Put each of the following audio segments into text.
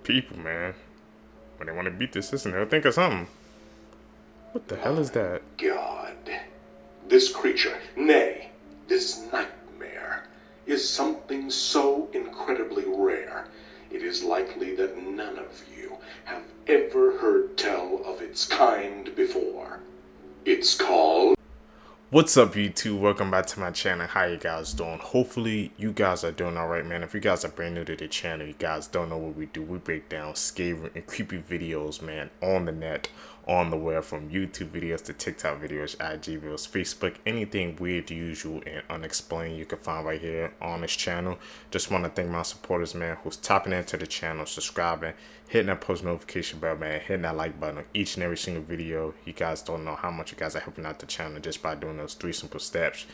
people, man. When they want to beat the system, they'll think of something. What the hell is that? God. This creature, nay, this nightmare, is something so incredibly rare, it is likely that none of you have ever heard tell of its kind before. It's called... What's up, YouTube? Welcome back to my channel. How you guys doing? Hopefully you guys are doing alright, man. If you guys are brand new to the channel, you guys don't know what we do. We break down scary and creepy videos, man, on the net, on the web, from YouTube videos to TikTok videos, IG videos, Facebook, anything weird, usual, and unexplained you can find right here on this channel. Just want to thank my supporters, man, who's tapping into the channel, subscribing, hitting that post notification bell, man, hitting that like button on each and every single video. You guys don't know how much you guys are helping out the channel just by doing those 3 simple steps.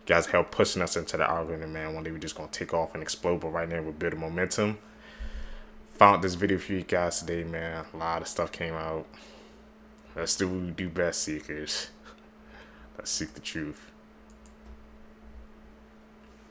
You guys help pushing us into the algorithm, man. One day we're just gonna take off and explode, but right now we're building momentum. Found this video for you guys today, man. A lot of stuff came out. Let's do what we do best, seekers. Let's seek the truth.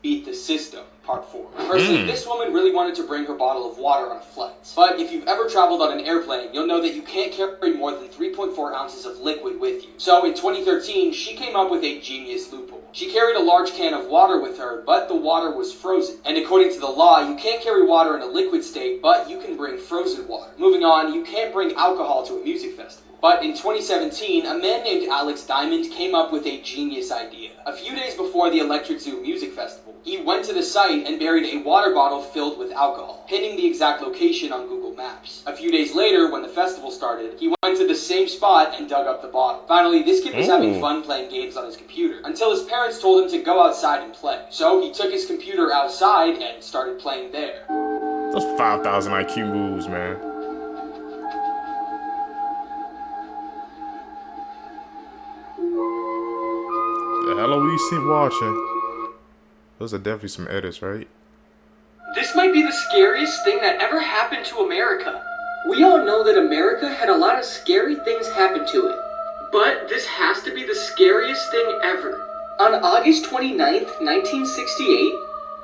Beat the system, part 4. Personally, this woman really wanted to bring her bottle of water on a flight. But if you've ever traveled on an airplane, you'll know that you can't carry more than 3.4 ounces of liquid with you. So in 2013, she came up with a genius loophole. She carried a large can of water with her, but the water was frozen. And according to the law, you can't carry water in a liquid state, but you can bring frozen water. Moving on, you can't bring alcohol to a music festival. But in 2017, a man named Alex Diamond came up with a genius idea. A few days before the Electric Zoo Music Festival, he went to the site and buried a water bottle filled with alcohol, pinning the exact location on Google Maps. A few days later, when the festival started, he went to the same spot and dug up the bottle. Finally, this kid was having fun playing games on his computer, until his parents told him to go outside and play. So he took his computer outside and started playing there. Those 5,000 IQ moves, man. The hell are we watching? Those are definitely some edits, right? This might be the scariest thing that ever happened to America. We all know that America had a lot of scary things happen to it. But this has to be the scariest thing ever. On August 29th, 1968,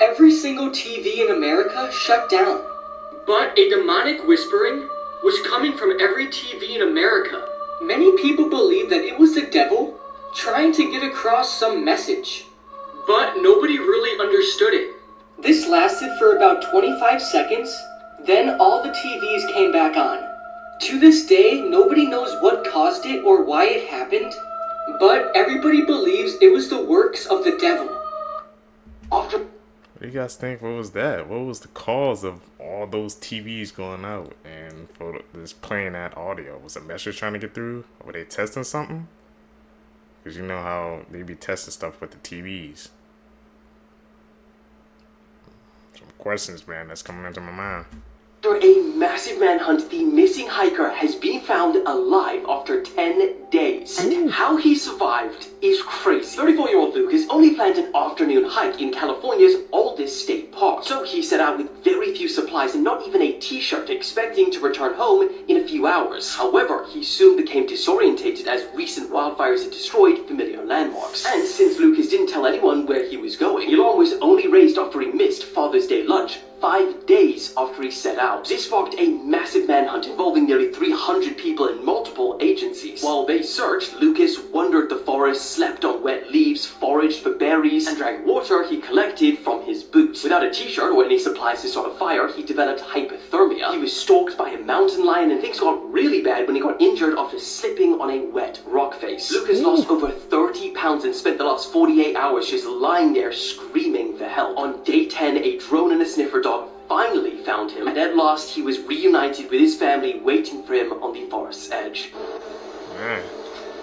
every single TV in America shut down. But a demonic whispering was coming from every TV in America. Many people believed that it was the devil trying to get across some message. But nobody really understood it. This lasted for about 25 seconds, then all the TVs came back on. To this day, nobody knows what caused it or why it happened, but everybody believes it was the works of the devil. What do you guys think? What was that? What was the cause of all those TVs going out and for this playing that audio? Was a message trying to get through? Or were they testing something? Because you know how they be testing stuff with the TVs. Some questions, man, that's coming into my mind. After a massive manhunt, the missing hiker has been found alive after 10 days. And how he survived is crazy. 34-year-old Lucas only planned an afternoon hike in California's oldest state park. So he set out with very few supplies and not even a t-shirt, expecting to return home in a few hours. However, he soon became disorientated as recent wildfires had destroyed familiar landmarks. And since Lucas didn't tell anyone where he was going, the alarm was only raised after he missed Father's Day lunch 5 days after he set out. This sparked a massive manhunt involving nearly 300 people and multiple agencies. While they searched, Lucas wandered the forest, slept on wet leaves, foraged for berries, and drank water he collected from his boots. Without a t-shirt or any supplies to start a fire, he developed hypothermia. He was stalked by a mountain lion, and things got really bad when he got injured after slipping on a wet rock face. Lucas lost over 30 pounds and spent the last 48 hours just lying there screaming for help. On day 10, a drone and a sniffer dog finally found him, and at last he was reunited with his family waiting for him on the forest's edge. Man,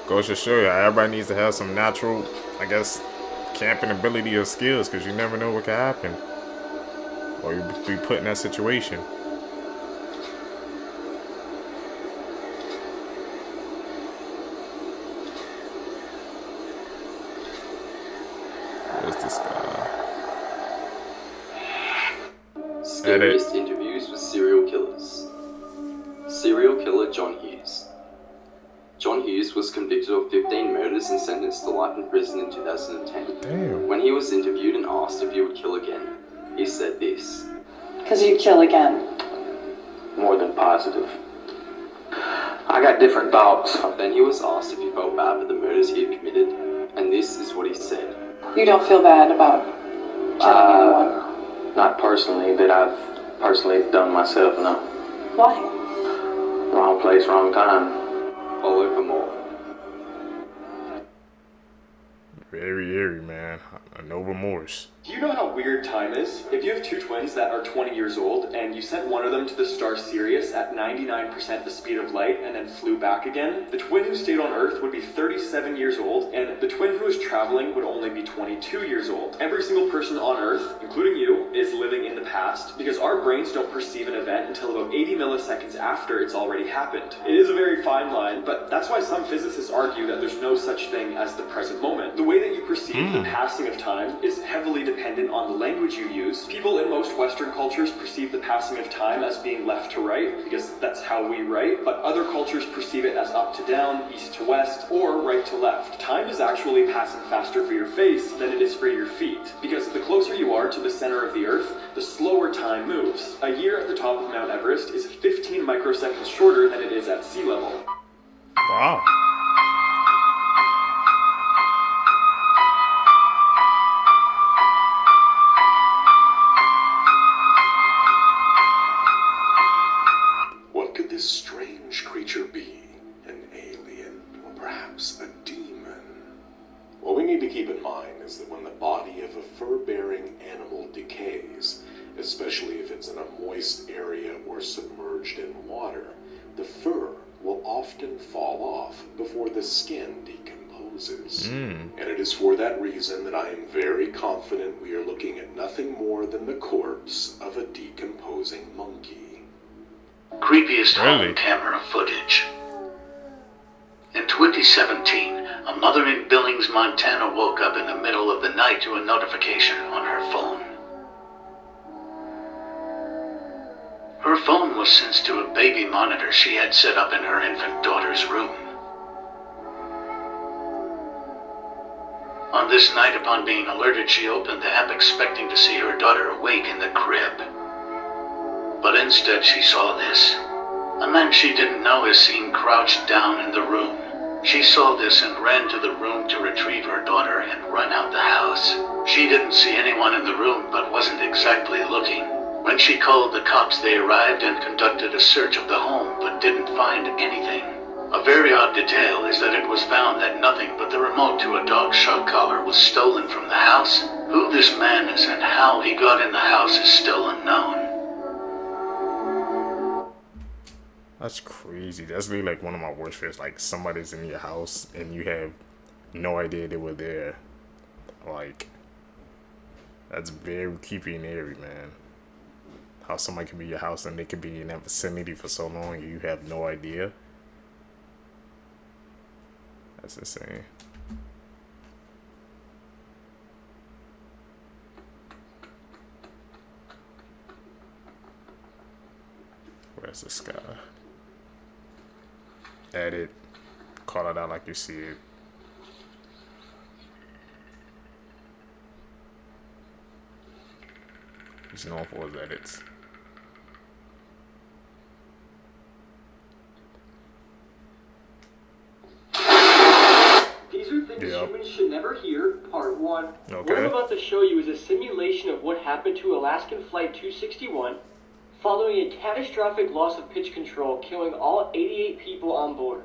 goes to show you, everybody needs to have some natural, I guess, camping ability or skills, because you never know what can happen. Or you be put in that situation. Where's this guy? Scariest interviews with serial killers. Serial killer John Hughes. John Hughes was convicted of 15 murders and sentenced to life in prison in 2010. Damn. When he was interviewed and asked if he would kill again, he said this. Because you'd kill again. More than positive. I got different thoughts. Then he was asked if he felt bad for the murders he had committed, and this is what he said. You don't feel bad about killing anyone? Not personally, that I've personally done myself, no. Why? Wrong place, wrong time. Follow for more. Very eerie, man. No remorse. Do you know how weird time is? If you have two twins that are 20 years old and you sent one of them to the star Sirius at 99% the speed of light and then flew back again, the twin who stayed on Earth would be 37 years old and the twin who was traveling would only be 22 years old. Every single person on Earth, including you, is living in the past because our brains don't perceive an event until about 80 milliseconds after it's already happened. It is a very fine line, but that's why some physicists argue that there's no such thing as the present moment. The way that you perceive the passing of time is heavily dependent on the language you use. People in most Western cultures perceive the passing of time as being left to right, because that's how we write, but other cultures perceive it as up to down, east to west, or right to left. Time is actually passing faster for your face than it is for your feet, because the closer you are to the center of the Earth, the slower time moves. A year at the top of Mount Everest is 15 microseconds shorter than it is at sea level. Wow. This strange creature be? An alien, or perhaps a demon? What we need to keep in mind is that when the body of a fur-bearing animal decays, especially if it's in a moist area or submerged in water, the fur will often fall off before the skin decomposes. And it is for that reason that I am very confident we are looking at nothing more than the corpse of a decomposing monkey. Creepiest home camera footage. In 2017, a mother in Billings, Montana woke up in the middle of the night to a notification on her phone. Her phone was synced to a baby monitor she had set up in her infant daughter's room. On this night, upon being alerted, she opened the app expecting to see her daughter awake in the crib. But instead she saw this. A man she didn't know is seen crouched down in the room. She saw this and ran to the room to retrieve her daughter and run out the house. She didn't see anyone in the room but wasn't exactly looking. When she called the cops, they arrived and conducted a search of the home but didn't find anything. A very odd detail is that it was found that nothing but the remote to a dog shock collar was stolen from the house. Who this man is and how he got in the house is still unknown. That's crazy. That's really like one of my worst fears. Like somebody's in your house and you have no idea they were there. Like, that's very creepy and eerie, man. How somebody can be in your house and they can be in that vicinity for so long and you have no idea. That's insane. Where's this guy? Edit. Call it out like you see it. He's known for his edits. These are things humans should never hear, part 1. Okay. What I'm about to show you is a simulation of what happened to Alaskan Flight 261 following a catastrophic loss of pitch control, killing all 88 people on board.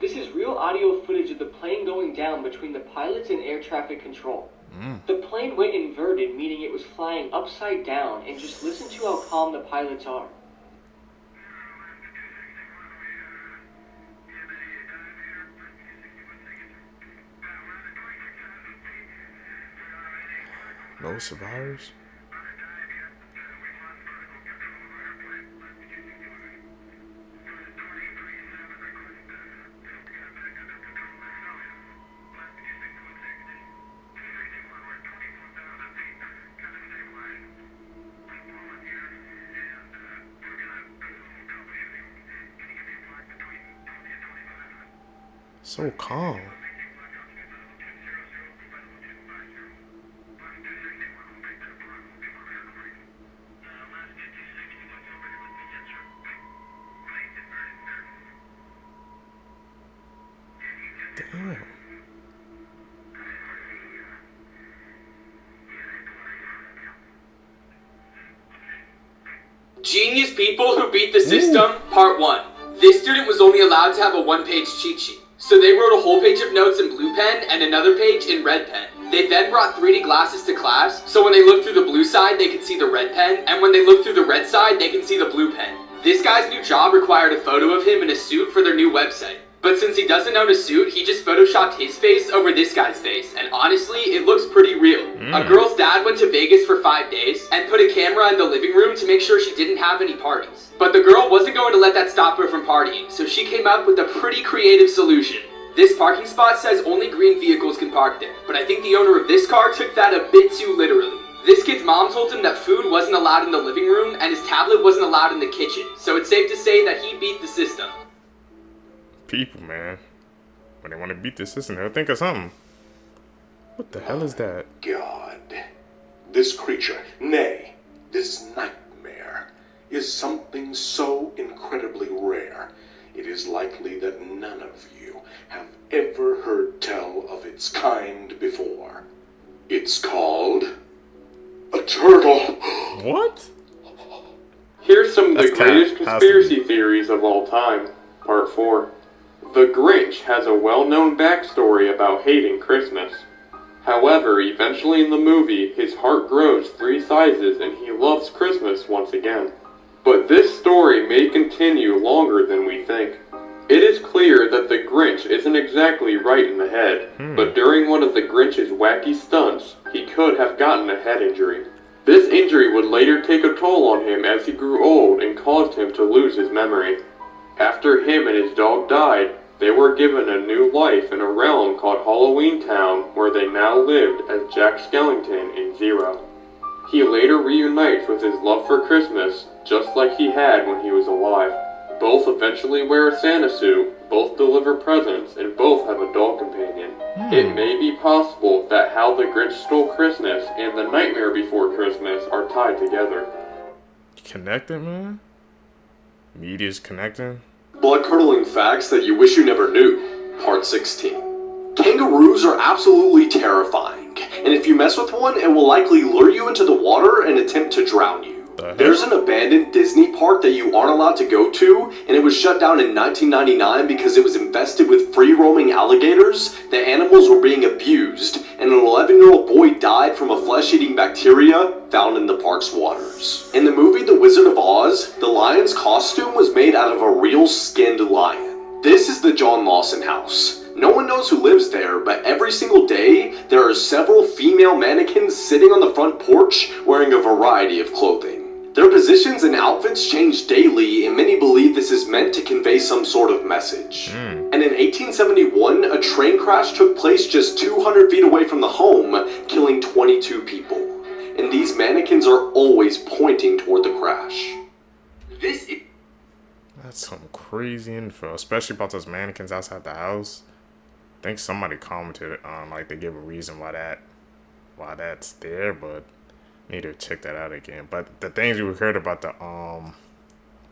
This is real audio footage of the plane going down between the pilots and air traffic control. The plane went inverted, meaning it was flying upside down, and just listen to how calm the pilots are. No survivors? So calm. Damn. Genius People Who Beat the System, Part 1. This student was only allowed to have a one-page cheat sheet, so they wrote a whole page of notes in blue pen and another page in red pen. They then brought 3D glasses to class, so when they looked through the blue side, they could see the red pen, and when they looked through the red side, they can see the blue pen. This guy's new job required a photo of him in a suit for their new website. But since he doesn't own a suit, he just photoshopped his face over this guy's face, and honestly, it looks pretty real. A girl's dad went to Vegas for 5 days and put a camera in the living room to make sure she didn't have any parties. But the girl wasn't going to let that stop her from partying, so she came up with a pretty creative solution. This parking spot says only green vehicles can park there, but I think the owner of this car took that a bit too literally. This kid's mom told him that food wasn't allowed in the living room and his tablet wasn't allowed in the kitchen, so it's safe to say that he beat the system. People, man. When they want to beat the system, they'll think of something. What the hell is that? God. This creature, nay, this nightmare, is something so incredibly rare, it is likely that none of you have ever heard tell of its kind before. It's called a turtle. What? Here's some of the That's greatest cat. conspiracy theories of all time. Part 4. The Grinch has a well-known backstory about hating Christmas. However, eventually in the movie, his heart grows 3 sizes and he loves Christmas once again. But this story may continue longer than we think. It is clear that the Grinch isn't exactly right in the head, but during one of the Grinch's wacky stunts, he could have gotten a head injury. This injury would later take a toll on him as he grew old and caused him to lose his memory. After him and his dog died, they were given a new life in a realm called Halloween Town, where they now lived as Jack Skellington and Zero. He later reunites with his love for Christmas, just like he had when he was alive. Both eventually wear a Santa suit, both deliver presents, and both have a dog companion. It may be possible that how the Grinch stole Christmas and the Nightmare Before Christmas are tied together. Connected, man? Media's connecting? Blood-curdling facts that you wish you never knew. Part 16. Kangaroos are absolutely terrifying, and if you mess with one, it will likely lure you into the water and attempt to drown you. There's an abandoned Disney park that you aren't allowed to go to, and it was shut down in 1999 because it was infested with free-roaming alligators. The animals were being abused, and an 11-year-old boy died from a flesh-eating bacteria found in the park's waters. In the movie The Wizard of Oz, the lion's costume was made out of a real skinned lion. This is the John Lawson house. No one knows who lives there, but every single day, there are several female mannequins sitting on the front porch wearing a variety of clothing. Their positions and outfits change daily, and many believe this is meant to convey some sort of message. And in 1871, a train crash took place just 200 feet away from the home, killing 22 people. And these mannequins are always pointing toward the crash. That's some crazy info, especially about those mannequins outside the house. I think somebody commented on, like, they give a reason why that's there, but need to check that out again. But the things we heard about the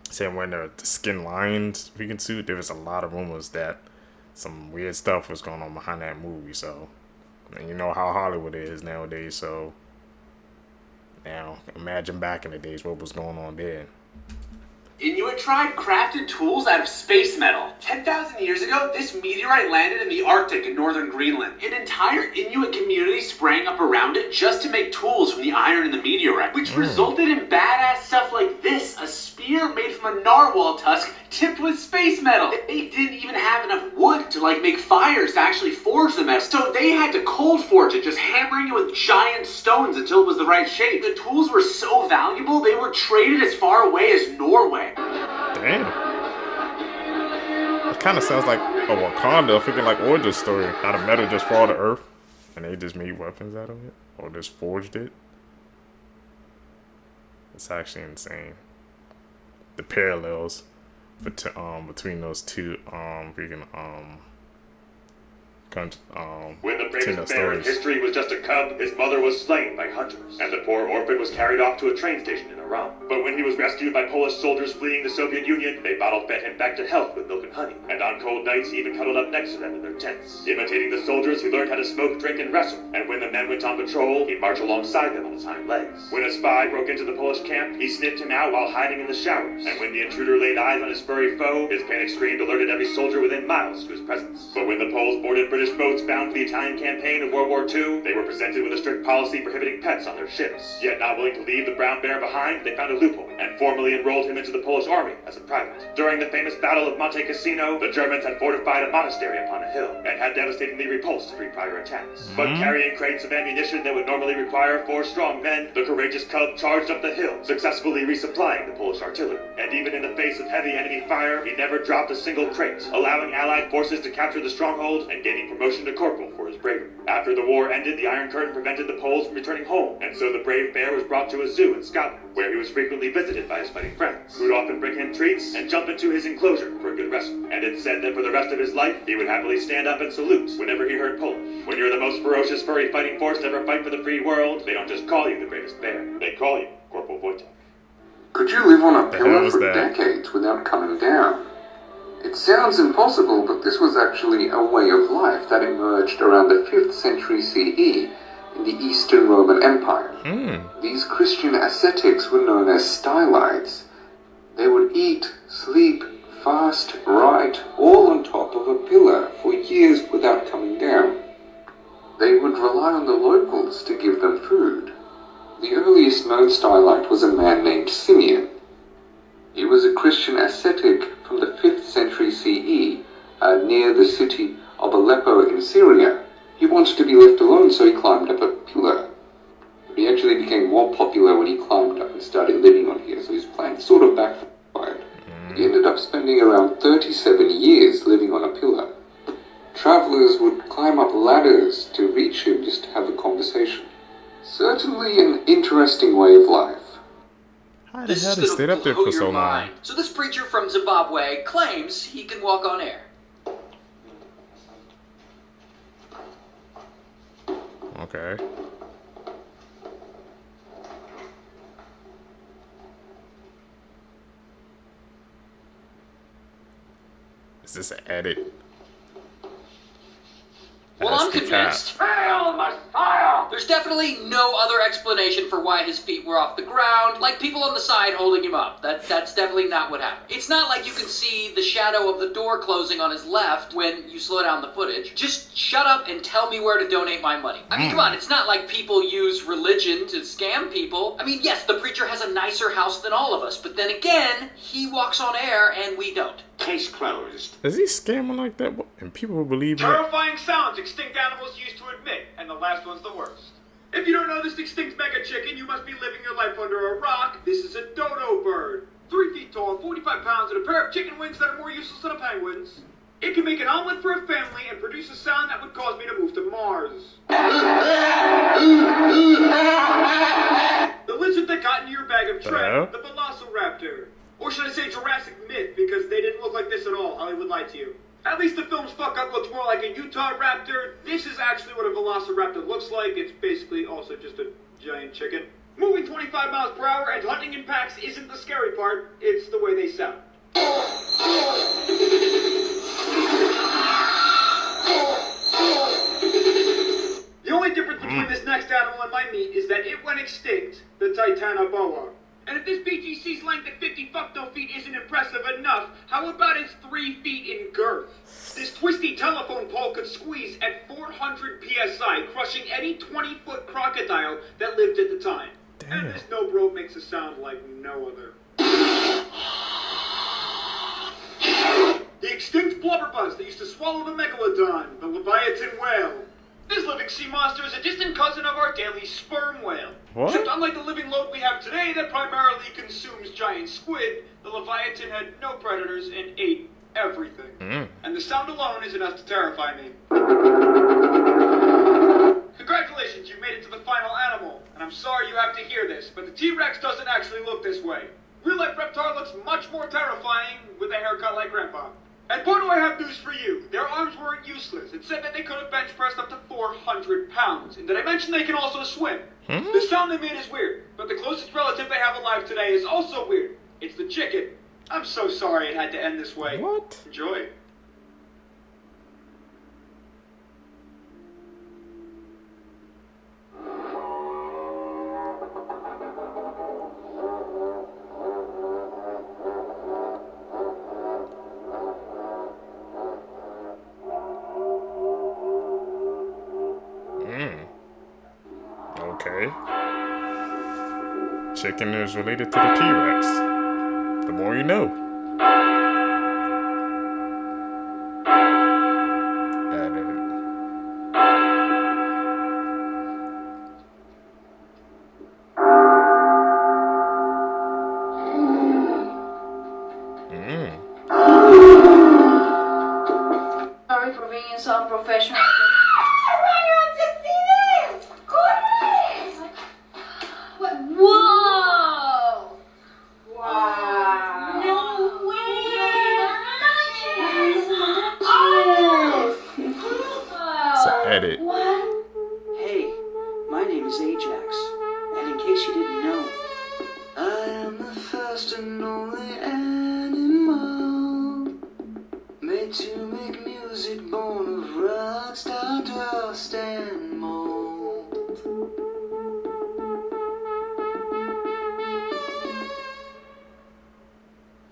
saying when the skin lined vegan suit, there was a lot of rumors that some weird stuff was going on behind that movie. So, and you know how Hollywood is nowadays. So now imagine back in the days what was going on there. Inuit tribe crafted tools out of space metal. 10,000 years ago, this meteorite landed in the Arctic in northern Greenland. An entire Inuit community sprang up around it just to make tools from the iron in the meteorite, which resulted in badass stuff like this, a spear made from a narwhal tusk tipped with space metal. They didn't even have enough wood to make fires to actually forge the metal, so they had to cold forge it, just hammering it with giant stones until it was the right shape. The tools were so valuable, they were traded as far away as Norway. Damn. It kind of sounds like a Wakanda, freaking like origin story. How the metal just fall to Earth, and they just made weapons out of it, or just forged it. It's actually insane. The parallels between those two freaking When the bravest bear in history was just a cub, his mother was slain by hunters, and the poor orphan was carried off to a train station in Iran. But when he was rescued by Polish soldiers fleeing the Soviet Union, they bottle-fed him back to health with milk and honey, and on cold nights he even cuddled up next to them in their tents. Imitating the soldiers, he learned how to smoke, drink, and wrestle, and when the men went on patrol, he'd march alongside them on his hind legs. When a spy broke into the Polish camp, he sniffed him out while hiding in the showers, and when the intruder laid eyes on his furry foe, his panic scream alerted every soldier within miles to his presence. But when the Poles boarded British boats bound for the Italian campaign of World War II, they were presented with a strict policy prohibiting pets on their ships. Yet not willing to leave the brown bear behind, they found a loophole and formally enrolled him into the Polish army as a private. During the famous Battle of Monte Cassino, the Germans had fortified a monastery upon a hill and had devastatingly repulsed 3 prior attacks. But carrying crates of ammunition that would normally require 4 strong men, the courageous cub charged up the hill, successfully resupplying the Polish artillery. And even in the face of heavy enemy fire, he never dropped a single crate, allowing Allied forces to capture the stronghold and gaining promotion to corporal for his bravery. After the war ended, the Iron Curtain prevented the Poles from returning home, and so the brave bear was brought to a zoo in Scotland, where he was frequently visited by his fighting friends, who would often bring him treats and jump into his enclosure for a good wrestle. And it's said that for the rest of his life, he would happily stand up and salute whenever he heard Polish. When you're the most ferocious furry fighting force to ever fight for the free world, they don't just call you the bravest bear, they call you Corporal Voytek. Could you live on a pillar for decades without coming down? It sounds impossible, but this was actually a way of life that emerged around the 5th century CE in the Eastern Roman Empire. These Christian ascetics were known as stylites. They would eat, sleep, fast, write, all on top of a pillar for years without coming down. They would rely on the locals to give them food. The earliest known stylite was a man named Simeon. He was a Christian ascetic from the 5th century CE, near the city of Aleppo in Syria. He wanted to be left alone, so he climbed up a pillar. But he actually became more popular when he climbed up and started living on here, so his plan sort of backfired. He ended up spending around 37 years living on a pillar. Travelers would climb up ladders to reach him just to have a conversation. Certainly an interesting way of life. How the hell they stayed up there for so long? So this preacher from Zimbabwe claims he can walk on air. Okay. Is this an edit? Well, I'm convinced. Hail Messiah! There's definitely no other explanation for why his feet were off the ground, like people on the side holding him up. That's definitely not what happened. It's not like you can see the shadow of the door closing on his left when you slow down the footage. Just shut up and tell me where to donate my money. I mean, come on, it's not like people use religion to scam people. I mean, yes, the preacher has a nicer house than all of us, but then again, he walks on air and we don't. Case closed. Is he scamming like that? And people will believe in it? Terrifying sounds extinct animals used to admit, and the last one's the worst. If you don't know this extinct mega chicken, you must be living your life under a rock. This is a dodo bird. 3 feet tall, 45 pounds, and a pair of chicken wings that are more useless than a penguin's. It can make an omelet for a family and produce a sound that would cause me to move to Mars. The lizard that got into your bag of tread, the velociraptor. Or should I say Jurassic Myth, because they didn't look like this at all. Hollywood lied to you. At least the film's fuck-up looks more like a Utah raptor. This is actually what a velociraptor looks like. It's basically also just a giant chicken. Moving 25 miles per hour and hunting in packs isn't the scary part. It's the way they sound. The only difference between this next animal and my meat is that it went extinct, the Titanoboa. And if this BGC's length at 50 fuck-no feet isn't impressive enough, how about its 3 feet in girth? This twisty telephone pole could squeeze at 400 psi, crushing any 20-foot crocodile that lived at the time. Damn. And this no-bro makes a sound like no other. The extinct blubberbuzz that used to swallow the megalodon, the Leviathan whale. This living sea monster is a distant cousin of our daily sperm whale. What? Except unlike the living load we have today that primarily consumes giant squid, the Leviathan had no predators and ate everything. And the sound alone is enough to terrify me. Congratulations, you made it to the final animal. And I'm sorry you have to hear this, but the T-Rex doesn't actually look this way. Real-life Reptar looks much more terrifying with a haircut like Grandpa. And boy, do I have news for you. Their arms weren't useless. It said that they could have bench pressed up to 400 pounds. And did I mention they can also swim? The sound they made is weird, but the closest relative they have alive today is also weird. It's the chicken. I'm so sorry it had to end this way. What? Enjoy. Okay. Chicken is related to the T-Rex. The more you know. Sorry for being so unprofessional. Whoa! Wow! No way! It's an edit. What? Hey, my name is Ajax, and in case you didn't know, I am the first and only animal made to make music born of rock, star, dust, and mold.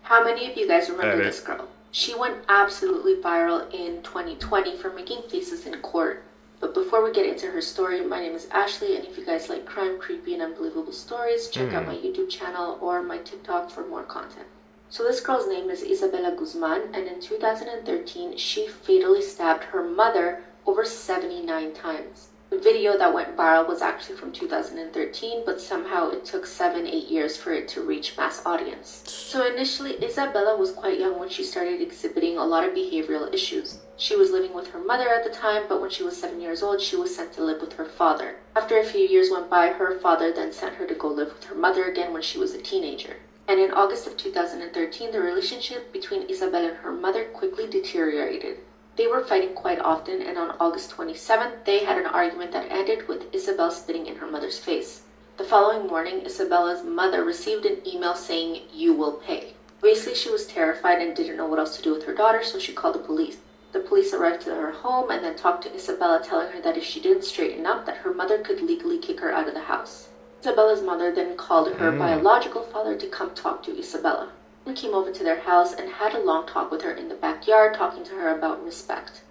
How many of you guys remember this girl? She went absolutely viral in 2020 for making faces in court. But before we get into her story, my name is Ashley, and if you guys like crime, creepy, and unbelievable stories, check out my YouTube channel or my TikTok for more content. So this girl's name is Isabella Guzman, and in 2013, she fatally stabbed her mother over 79 times. The video that went viral was actually from 2013, but somehow it took 7-8 years for it to reach mass audience. So initially, Isabella was quite young when she started exhibiting a lot of behavioral issues. She was living with her mother at the time, but when she was 7 years old, she was sent to live with her father. After a few years went by, her father then sent her to go live with her mother again when she was a teenager. And in August of 2013, the relationship between Isabella and her mother quickly deteriorated. They were fighting quite often, and on August 27th, they had an argument that ended with Isabella spitting in her mother's face. The following morning, Isabella's mother received an email saying, "You will pay." Obviously, she was terrified and didn't know what else to do with her daughter, so she called the police. The police arrived to her home and then talked to Isabella, telling her that if she didn't straighten up, that her mother could legally kick her out of the house. Isabella's mother then called her biological father to come talk to Isabella. He came over to their house and had a long talk with her in the backyard, talking to her about respect.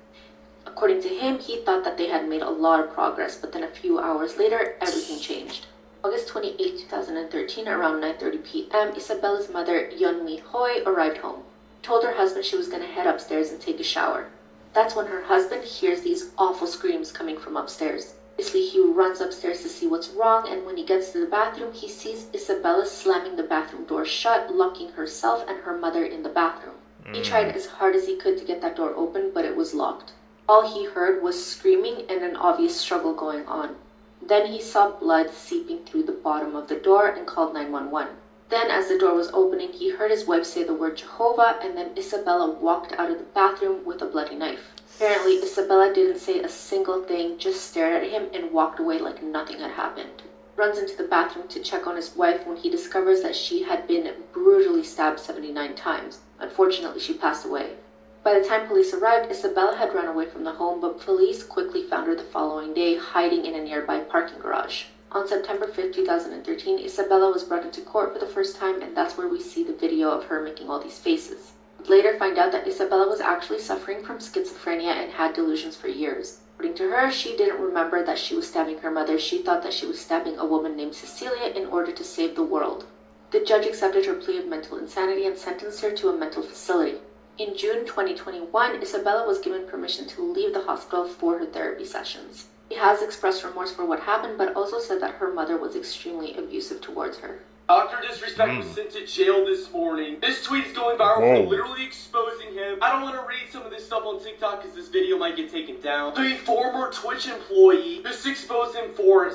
According to him, he thought that they had made a lot of progress, but then a few hours later, everything changed. August 28, 2013, around 9:30 p.m., Isabella's mother, Yeonmi Hoi, arrived home. She told her husband she was going to head upstairs and take a shower. That's when her husband hears these awful screams coming from upstairs. Obviously, he runs upstairs to see what's wrong, and when he gets to the bathroom, he sees Isabella slamming the bathroom door shut, locking herself and her mother in the bathroom. He tried as hard as he could to get that door open, but it was locked. All he heard was screaming and an obvious struggle going on. Then he saw blood seeping through the bottom of the door and called 911. Then, as the door was opening, he heard his wife say the word Jehovah, and then Isabella walked out of the bathroom with a bloody knife. Apparently, Isabella didn't say a single thing, just stared at him and walked away like nothing had happened. Runs into the bathroom to check on his wife when he discovers that she had been brutally stabbed 79 times. Unfortunately, she passed away. By the time police arrived, Isabella had run away from the home, but police quickly found her the following day, hiding in a nearby parking garage. On September 5, 2013, Isabella was brought into court for the first time, and that's where we see the video of her making all these faces. Later find out that Isabella was actually suffering from schizophrenia and had delusions for years. According to her, she didn't remember that she was stabbing her mother. She thought that she was stabbing a woman named Cecilia in order to save the world. The judge accepted her plea of mental insanity and sentenced her to a mental facility. In June 2021, Isabella was given permission to leave the hospital for her therapy sessions. She has expressed remorse for what happened, but also said that her mother was extremely abusive towards her. Dr. Disrespect was sent to jail this morning. This tweet is going viral for literally exposing him. I don't want to read some of this stuff on TikTok because this video might get taken down. The former Twitch employee just exposed him for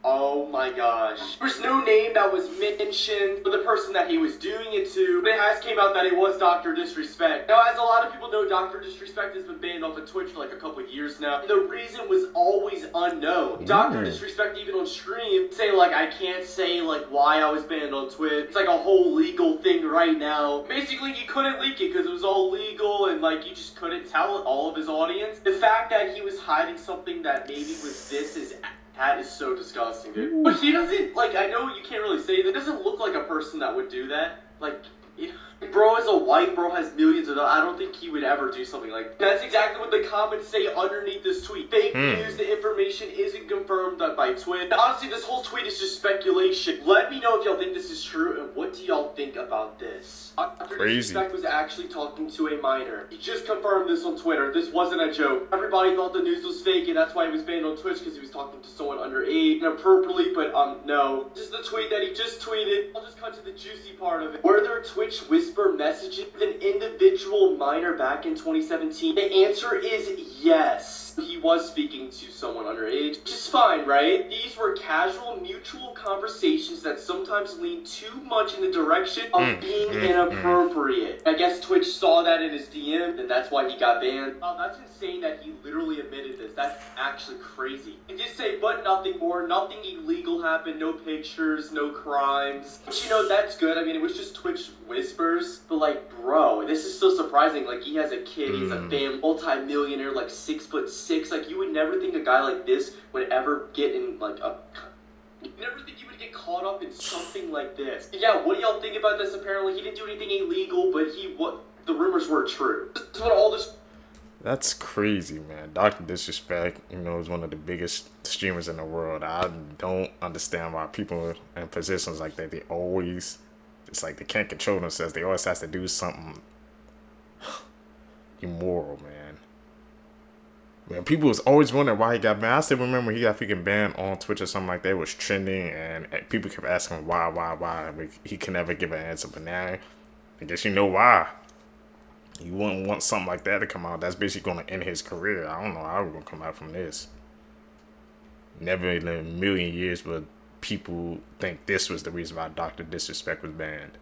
Oh my gosh. There's no name that was mentioned for the person that he was doing it to, but it has came out that it was Dr. Disrespect. Now, as a lot of people know, Dr. Disrespect has been banned off of Twitch for like a couple years now, and the reason was always unknown. Dr. Disrespect, even on stream, say like, I can't say like why I was banned on Twitch. It's like a whole legal thing right now. Basically, he couldn't leak it because it was all legal, and like, you just couldn't tell all of his audience. The fact that he was hiding something that maybe was that is so disgusting, dude. But he doesn't, like, I know you can't really say that. It doesn't look like a person that would do that. Like, bro is a white, bro has millions of dollars. I don't think he would ever do something like that. That's exactly what the comments say underneath this tweet. Fake news, the information isn't confirmed by Twitch. Honestly, this whole tweet is just speculation. Let me know if y'all think this is true, and what do y'all think about this? Dr. Disrespect was actually talking to a minor. He just confirmed this on Twitter. This wasn't a joke. Everybody thought the news was fake, and that's why he was banned on Twitch, because he was talking to someone underage inappropriately, but no. This is the tweet that he just tweeted. I'll just cut to the juicy part of it. Were there Twitch whisper messages with an individual minor back in 2017? The answer is yes. He was speaking to someone underage, which is fine, right? These were casual, mutual conversations that sometimes lean too much in the direction of being inappropriate. I guess Twitch saw that in his DM, and that's why he got banned. Oh, that's insane that he literally admitted this. That's actually crazy. He did say, but nothing more. Nothing illegal happened. No pictures, no crimes. But you know, that's good. I mean, it was just Twitch whispers. But like, bro, this is so surprising. Like, he has a kid. He's a fam, multi-millionaire, like 6'6". Like, you would never think a guy like this would ever get in like a... You never think you would get caught up in something like this. Yeah, what do y'all think about this? Apparently, he didn't do anything illegal, but the rumors were true. This is what all this... That's crazy, man. Dr. Disrespect, you know, is one of the biggest streamers in the world. I don't understand why people in positions like that, they always... It's like they can't control themselves. They always have to do something immoral, man. Man, people was always wondering why he got banned. I still remember he got freaking banned on Twitch or something like that. It was trending, and people kept asking him why. But he could never give an answer. But now, I guess you know why. You wouldn't want something like that to come out. That's basically going to end his career. I don't know how we're going to come out from this. Never in a million years would people think this was the reason why Dr. Disrespect was banned.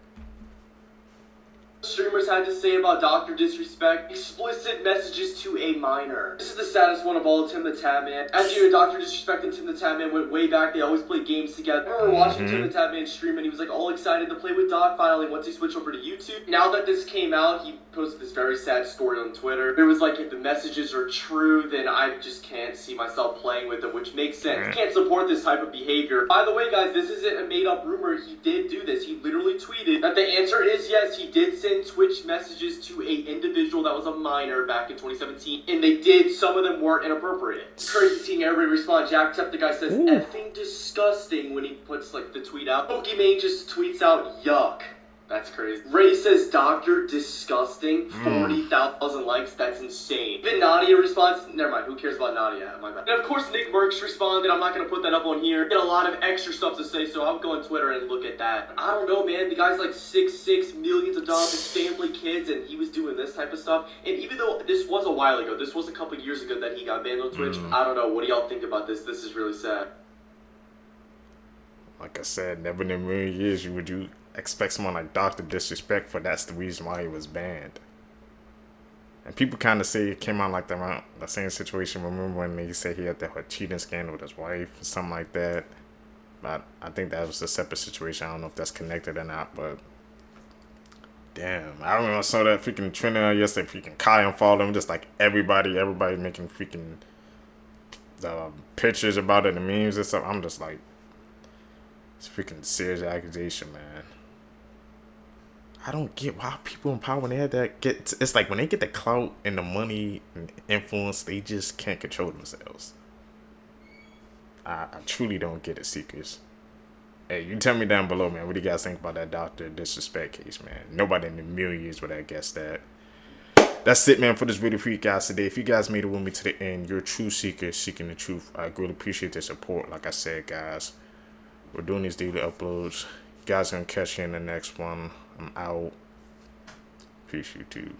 Streamers had to say about Dr. Disrespect: explicit messages to a minor. This is the saddest one of all, Tim the Tatman. As you know, Dr. Disrespect and Tim the Tatman went way back. They always played games together. I remember watching Tim the Tatman stream, and he was like all excited to play with Doc finally once he switched over to YouTube. Now that this came out, he posted this very sad story on Twitter. It was like, if the messages are true, then I just can't see myself playing with them, which makes sense. You can't support this type of behavior. By the way, guys, this isn't a made-up rumor. He did do this. He literally tweeted that the answer is yes. He did send Twitch messages to a individual that was a minor back in 2017, and they did. Some of them were inappropriate. It's crazy seeing everybody respond. Jacksepticeye says effing disgusting when he puts like the tweet out. Pokimane just tweets out yuck. That's crazy. Ray says Dr. Disgusting. 40,000 likes. That's insane. Then Nadia responds. Never mind. Who cares about Nadia? My bad. And of course, Nick Merckx responded. I'm not going to put that up on here. Get a lot of extra stuff to say, so I'll go on Twitter and look at that. I don't know, man. The guy's like 6'6", millions of dollars, his family, kids, and he was doing this type of stuff. And even though this was a while ago, this was a couple years ago that he got banned on Twitch, I don't know. What do y'all think about this? This is really sad. Like I said, never in a million years would you expect someone like Dr. Disrespect for that's the reason why he was banned. And people kind of say it came out like the same situation. Remember when they said he had that cheating scandal with his wife or something like that? But I think that was a separate situation. I don't know if that's connected or not, but damn. I remember I saw that freaking trending on yesterday, freaking Kai and followed him, just like everybody making freaking pictures about it and memes and stuff. I'm just like, it's freaking serious accusation, man. I don't get why people in power, when they had that, it's like when they get the clout and the money and influence, they just can't control themselves. I truly don't get it, Seekers. Hey, you tell me down below, man, what do you guys think about that Dr. Disrespect case, man? Nobody in a million years would have guessed that. That's it, man, for this video for you guys today. If you guys made it with me to the end, you're a true seeker seeking the truth. I really appreciate the support. Like I said, guys, we're doing these daily uploads. You guys gonna catch you in the next one. I'm out. Peace, YouTube.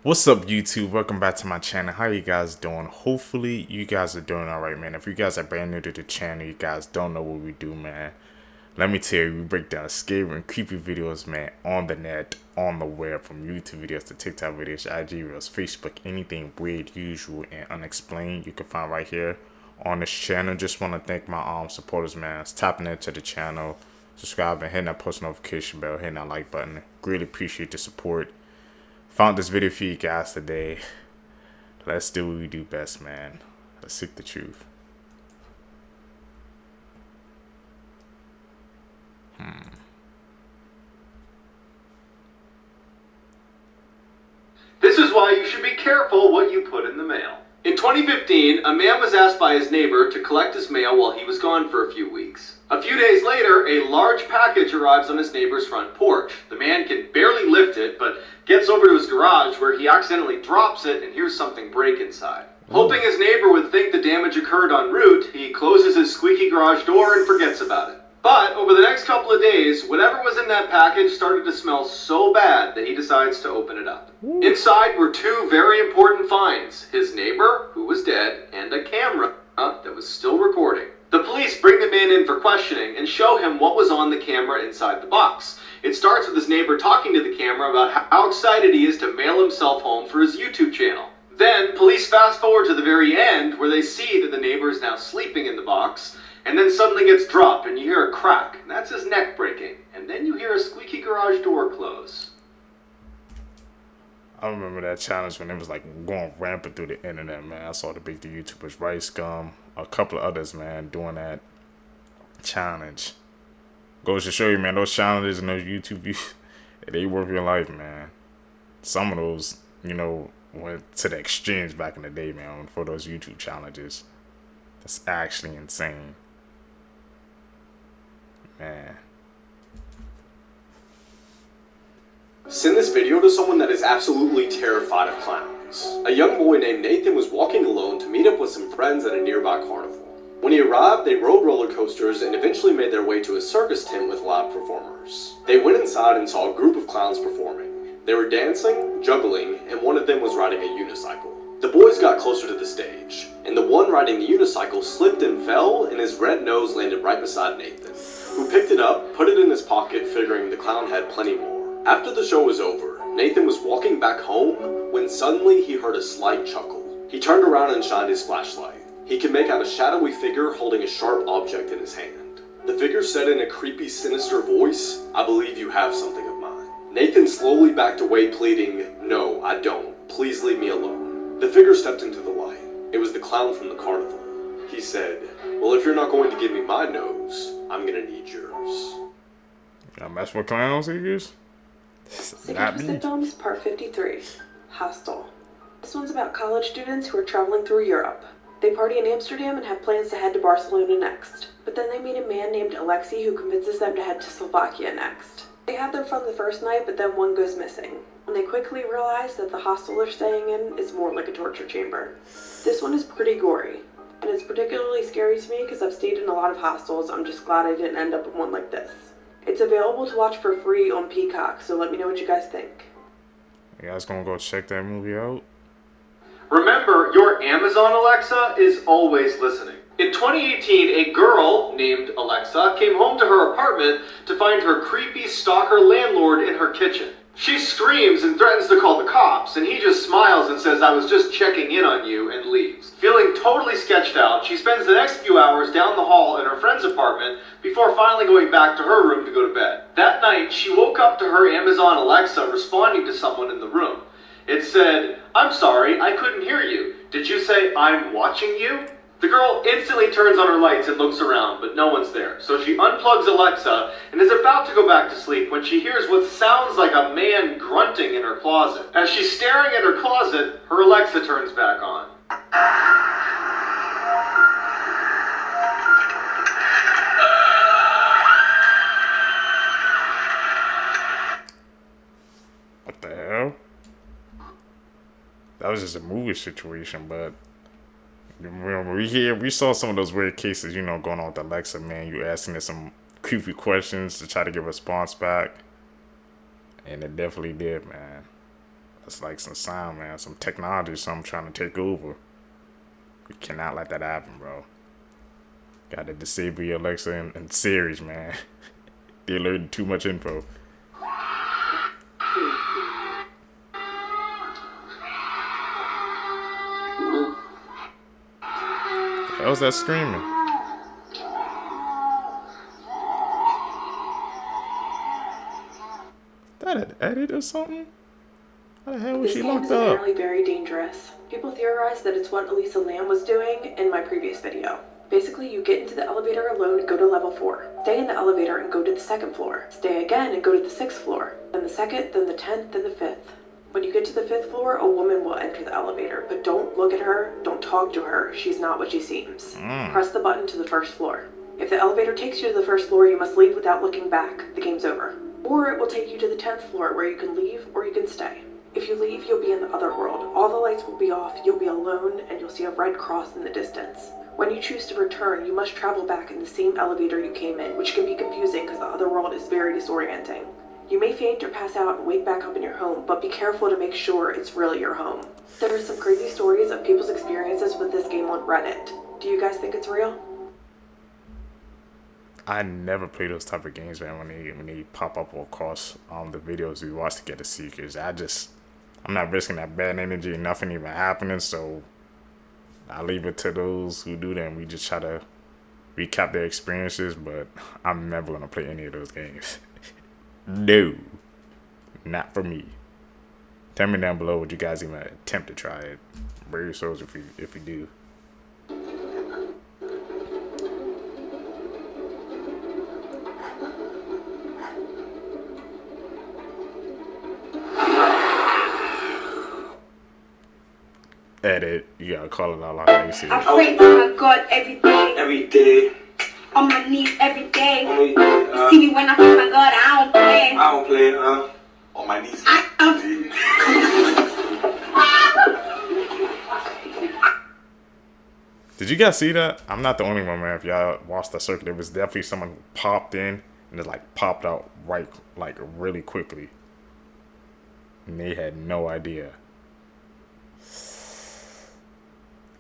What's up, YouTube? Welcome back to my channel. How you guys doing? Hopefully you guys are doing all right, man. If you guys are brand new to the channel, you guys don't know what we do, man. Let me tell you, we break down scary and creepy videos, man, on the net, on the web, from YouTube videos to TikTok videos, IG videos, Facebook, anything weird, usual, and unexplained you can find right here on this channel. Just want to thank my supporters, man. It's tapping into the channel, subscribing, hitting that post notification bell, hitting that like button. Really appreciate the support. Found this video for you guys today. Let's do what we do best, man. Let's seek the truth. This is why you should be careful what you put in the mail. In 2015, a man was asked by his neighbor to collect his mail while he was gone for a few weeks. A few days later, a large package arrives on his neighbor's front porch. The man can barely lift it, but gets over to his garage where he accidentally drops it and hears something break inside. Hoping his neighbor would think the damage occurred en route, he closes his squeaky garage door and forgets about it. But over the next couple of days, whatever was in that package started to smell so bad that he decides to open it up. Inside were two very important finds: his neighbor, who was dead, and a camera that was still recording. The police bring the man in for questioning and show him what was on the camera inside the box. It starts with his neighbor talking to the camera about how excited he is to mail himself home for his YouTube channel. Then police fast forward to the very end where they see that the neighbor is now sleeping in the box, and then suddenly gets dropped and you hear a crack. And that's his neck breaking. And then you hear a squeaky garage door close. I remember that challenge when it was like going rampant through the internet, man. I saw the big YouTubers, Rice Gum, a couple of others, man, doing that challenge. Goes to show you, man, those challenges and those YouTube views, they worth your life, man. Some of those, you know, went to the extremes back in the day, man, for those YouTube challenges. That's actually insane, man. Send this video to someone that is absolutely terrified of clowns. A young boy named Nathan was walking alone to meet up with some friends at a nearby carnival. When he arrived, they rode roller coasters and eventually made their way to a circus tent with live performers. They went inside and saw a group of clowns performing. They were dancing, juggling, and one of them was riding a unicycle. The boys got closer to the stage, and the one riding the unicycle slipped and fell, and his red nose landed right beside Nathan, who picked it up, put it in his pocket, figuring the clown had plenty more. After the show was over, Nathan was walking back home when suddenly he heard a slight chuckle. He turned around and shined his flashlight. He could make out a shadowy figure holding a sharp object in his hand. The figure said in a creepy, sinister voice, "I believe you have something of mine." Nathan slowly backed away, pleading, "No, I don't. Please leave me alone." The figure stepped into the light. It was the clown from the carnival. He said, "Well, if you're not going to give me my nose, I'm gonna need yours." Y'all mess with clowns, figures? Significant Films Part 53, Hostel. This one's about college students who are traveling through Europe. They party in Amsterdam and have plans to head to Barcelona next. But then they meet a man named Alexei who convinces them to head to Slovakia next. They have their fun the first night, but then one goes missing. And they quickly realize that the hostel they're staying in is more like a torture chamber. This one is pretty gory. And it's particularly scary to me because I've stayed in a lot of hostels. I'm just glad I didn't end up in one like this. It's available to watch for free on Peacock, so let me know what you guys think. You guys gonna go check that movie out? Remember, your Amazon Alexa is always listening. In 2018, a girl named Alexa came home to her apartment to find her creepy stalker landlord in her kitchen. She screams and threatens to call the cops, and he just smiles and says, "I was just checking in on you," and leaves. Feeling totally sketched out, she spends the next few hours down the hall in her friend's apartment before finally going back to her room to go to bed. That night, she woke up to her Amazon Alexa responding to someone in the room. It said, "I'm sorry, I couldn't hear you. Did you say I'm watching you?" The girl instantly turns on her lights and looks around, but no one's there. So she unplugs Alexa and is about to go back to sleep when she hears what sounds like a man grunting in her closet. As she's staring at her closet, her Alexa turns back on. What the hell? That was just a movie situation, but we saw some of those weird cases, you know, going on with Alexa, man. You asking her some creepy questions to try to get a response back, and it definitely did, man. It's like some sound, man. Some technology, something trying to take over. We cannot let that happen, bro. Gotta disable your Alexa and Siri, man. They alerted too much info. How's that screaming? Is that an edit or something? How the hell was she locked up? This game is apparently very dangerous. People theorize that it's what Elisa Lam was doing in my previous video. Basically, you get into the elevator alone and go to level 4. Stay in the elevator and go to the 2nd floor. Stay again and go to the 6th floor. Then the 2nd, then the 10th, then the 5th. When you get to the 5th floor, a woman will enter the elevator, but don't look at her, don't talk to her, she's not what she seems. Press the button to the 1st floor. If the elevator takes you to the 1st floor, you must leave without looking back. The game's over. Or it will take you to the 10th floor where you can leave or you can stay. If you leave, you'll be in the other world. All the lights will be off, you'll be alone, and you'll see a red cross in the distance. When you choose to return, you must travel back in the same elevator you came in, which can be confusing because the other world is very disorienting. You may faint or pass out and wake back up in your home, but be careful to make sure it's really your home. There are some crazy stories of people's experiences with this game on Reddit. Do you guys think it's real? I never play those type of games, man, when they pop up across the videos we watch to get the secrets. I'm not risking that bad energy and nothing even happening, so I leave it to those who do that, and we just try to recap their experiences, but I'm never going to play any of those games. No, not for me. Tell me down below, would you guys even attempt to try it? Brave your souls if you do. Edit, you gotta call it out like how you see it. I pray to my God every day. Every day. On my knees every day. You see me when I pray my God, I don't play. I don't play, on my knees. Did you guys see that? I'm not the only one, man. If y'all watched the circuit, there was definitely someone who popped in and it like popped out really quickly. And they had no idea.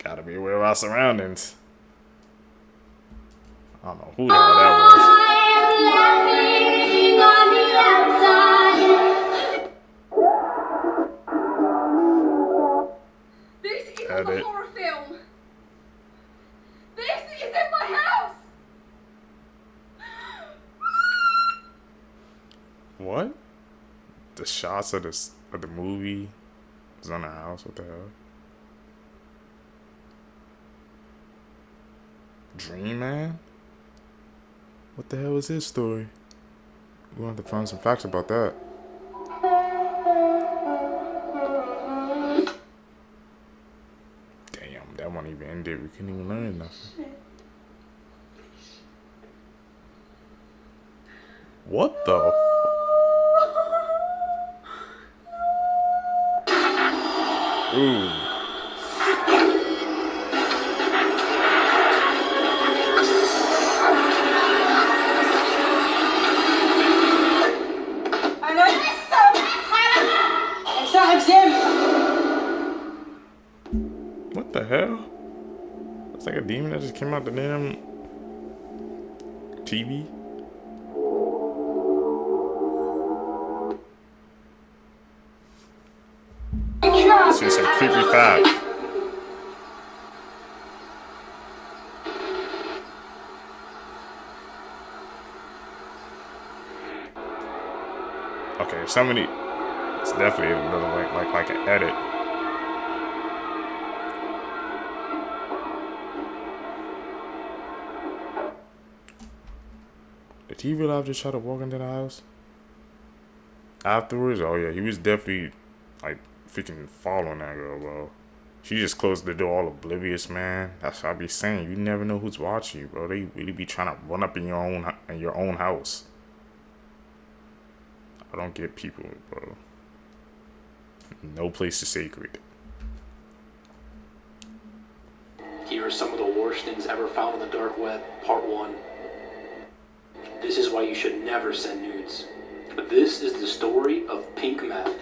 Gotta be aware of our surroundings. I don't know who the hell that was. This is a horror film. This is in my house. What? The shots of the movie was on the house. What the hell? Dream Man? What the hell is his story? We'll have to find some facts about that. Damn, that one even ended. We couldn't even learn nothing. What the Ooh. What the hell? It's like a demon that just came out the damn TV. See some creepy facts. Okay, somebody. It's definitely a little like an edit. Did he really just try to walk into the house? Afterwards? Oh yeah, he was definitely like freaking following that girl, bro. She just closed the door all oblivious, man. That's what I be saying. You never know who's watching you, bro. They really be trying to run up in your own house. I don't get people, bro. No place is sacred. Here are some of the worst things ever found on the dark web, part 1. This is why you should never send nudes. This is the story of Pink Meth.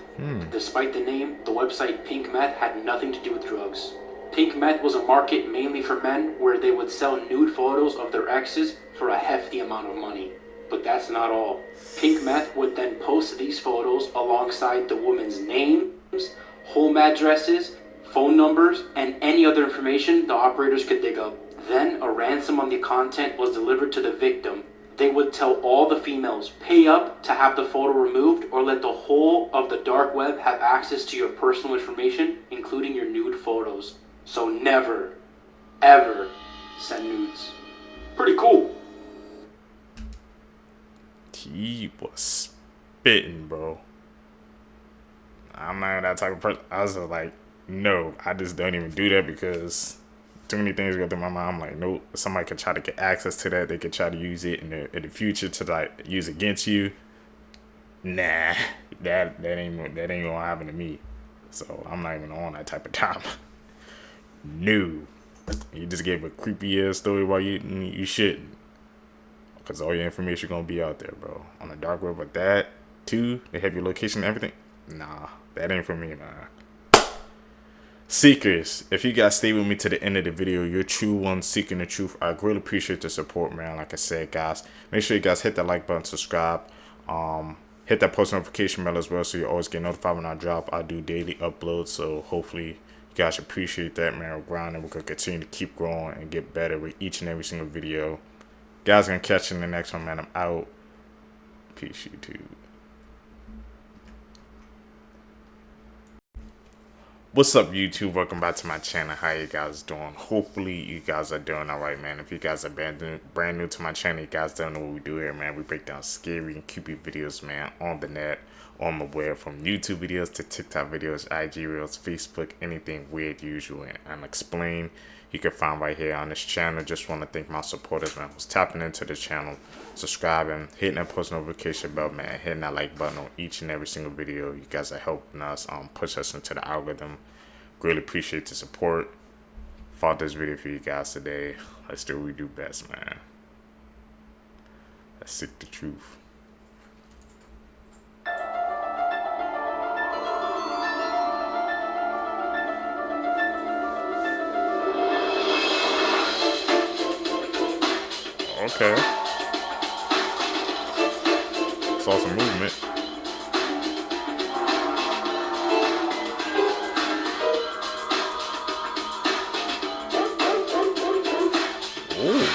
Despite the name, the website Pink Meth had nothing to do with drugs. Pink Meth was a market mainly for men where they would sell nude photos of their exes for a hefty amount of money. But that's not all. Pink Meth would then post these photos alongside the woman's names, home addresses, phone numbers, and any other information the operators could dig up. Then a ransom on the content was delivered to the victim. They would tell all the females, pay up to have the photo removed or let the whole of the dark web have access to your personal information, including your nude photos. So never, ever send nudes. Pretty cool. He was spitting, bro. I'm not that type of person. I was like, no, I just don't even do that because too many things go through my mind. I'm like, nope. Somebody could try to get access to that. They could try to use it in the future to like use against you. Nah, that ain't gonna happen to me. So I'm not even on that type of time. No, you just gave a creepy ass story while you shouldn't, because all your information gonna be out there, bro, on the dark web. But that too, they have your location and everything. Nah, that ain't for me, man. Seekers, if you guys stay with me to the end of the video, you're true ones seeking the truth. I greatly appreciate the support, man. Like I said, guys, make sure you guys hit that like button, subscribe, hit that post notification bell as well, so you always get notified when I drop. I do daily uploads, so hopefully you guys appreciate that, man. We're grinding. We're gonna continue to keep growing and get better with each and every single video. Guys, gonna catch you in the next one, man. I'm out. Peace, YouTube. What's up, YouTube? Welcome back to my channel. How you guys doing? Hopefully you guys are doing all right, man. If you guys are brand new to my channel, you guys don't know what we do here, man. We break down scary and creepy videos, man, on the net, on the web, from YouTube videos to TikTok videos, IG Reels, Facebook, anything weird, usual, and unexplained. You can find right here on this channel. Just want to thank my supporters, man, who's tapping into the channel, subscribing, hitting that post notification bell, man, hitting that like button on each and every single video. You guys are helping us push us into the algorithm. Greatly appreciate the support. Fought this video for you guys today. Let's do what we do best, man. Let's seek the truth. Okay. Saw some movement. Ooh.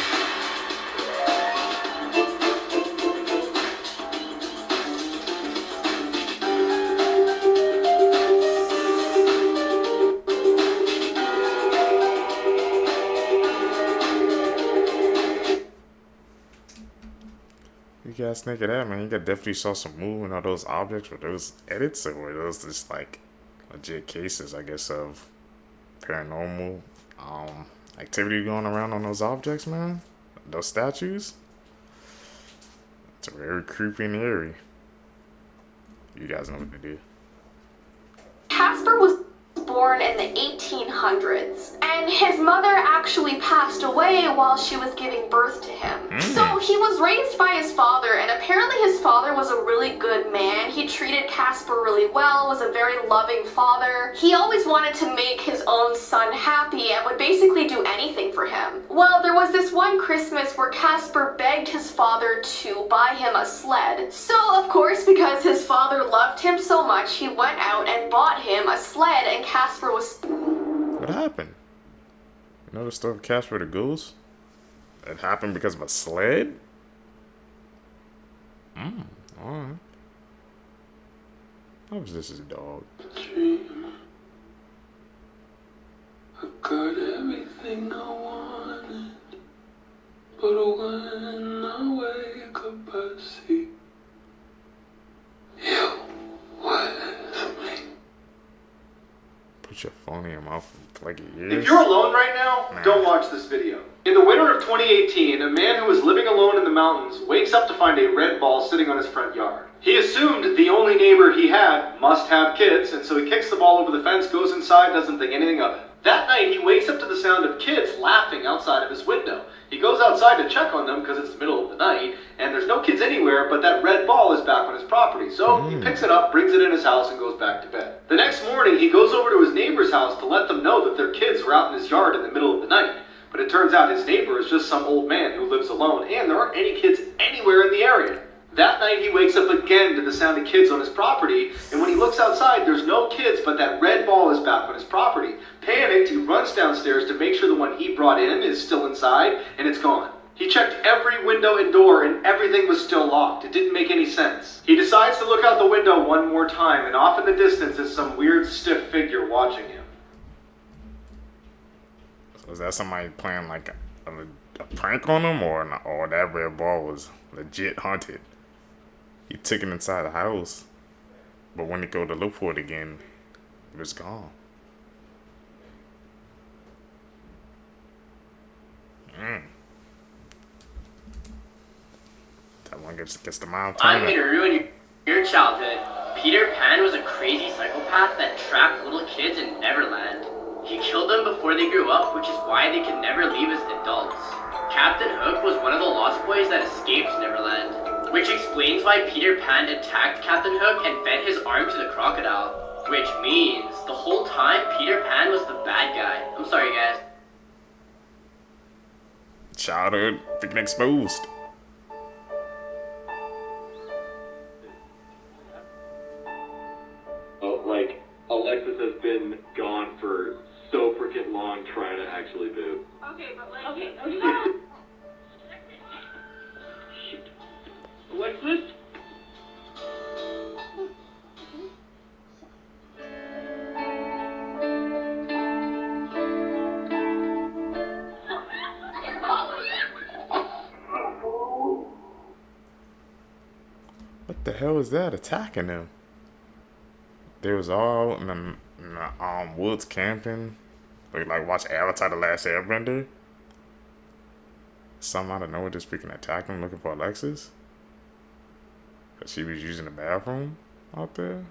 You guys think of that, man? You definitely saw some movement on those objects. Were those edits or were those just like legit cases, I guess, of paranormal activity going around on those objects, man? Those statues? It's very creepy and eerie. You guys know what to do. Casper was born in the 1800s, and his mother actually passed away while she was giving birth to him. So he was raised by his father, and apparently his father was a really good man. He treated Casper really well, was a very loving father. He always wanted to make his own son happy and would basically do anything for him. Well, there was this one Christmas where Casper begged his father to buy him a sled. So, of course, because his father loved him so much, he went out and bought him a sled, and Casper was... What happened? You know the story of Casper the Goose? It happened because of a sled? Alright. How was this his dog? I got everything I wanted, but when I wake up I see you with me. Put your phone in your mouth and plug your ears. If you're alone right now, don't watch this video. In the winter of 2018, a man who was living alone in the mountains wakes up to find a red ball sitting on his front yard. He assumed the only neighbor he had must have kids, and so he kicks the ball over the fence, goes inside, doesn't think anything of it. That night, he wakes up to the sound of kids laughing outside of his window. He goes outside to check on them because it's the middle of the night, and there's no kids anywhere, but that red ball is back on his property. So he picks it up, brings it in his house, and goes back to bed. The next morning, he goes over to his neighbor's house to let them know that their kids were out in his yard in the middle of the night. But it turns out his neighbor is just some old man who lives alone, and there aren't any kids anywhere in the area. That night, he wakes up again to the sound of kids on his property, and when he looks outside, there's no kids, but that red ball is back on his property. Panicked, he runs downstairs to make sure the one he brought in is still inside, and it's gone. He checked every window and door, and everything was still locked. It didn't make any sense. He decides to look out the window one more time, and off in the distance is some weird, stiff figure watching him. So is that somebody playing like a prank on him, or that red ball was legit haunted? He took it inside the house, but when he go to look for it again, it was gone. That one gets the mile I'm time. here to ruin your childhood. Peter Pan was a crazy psychopath that trapped little kids in Neverland. He killed them before they grew up, which is why they could never leave as adults. Captain Hook was one of the Lost Boys that escaped Neverland, which explains why Peter Pan attacked Captain Hook and fed his arm to the crocodile. Which means, the whole time, Peter Pan was the bad guy. I'm sorry, guys. Childhood freaking exposed. Oh, like, Alexis has been gone for so freaking long trying to actually boo. Okay, but like... Okay. Shit. Alexis? What the hell is that attacking them? They was all in the woods camping. Like watch Avatar: The Last Airbender. Some out of nowhere just freaking attacking looking for Alexis. Cause she was using the bathroom out there.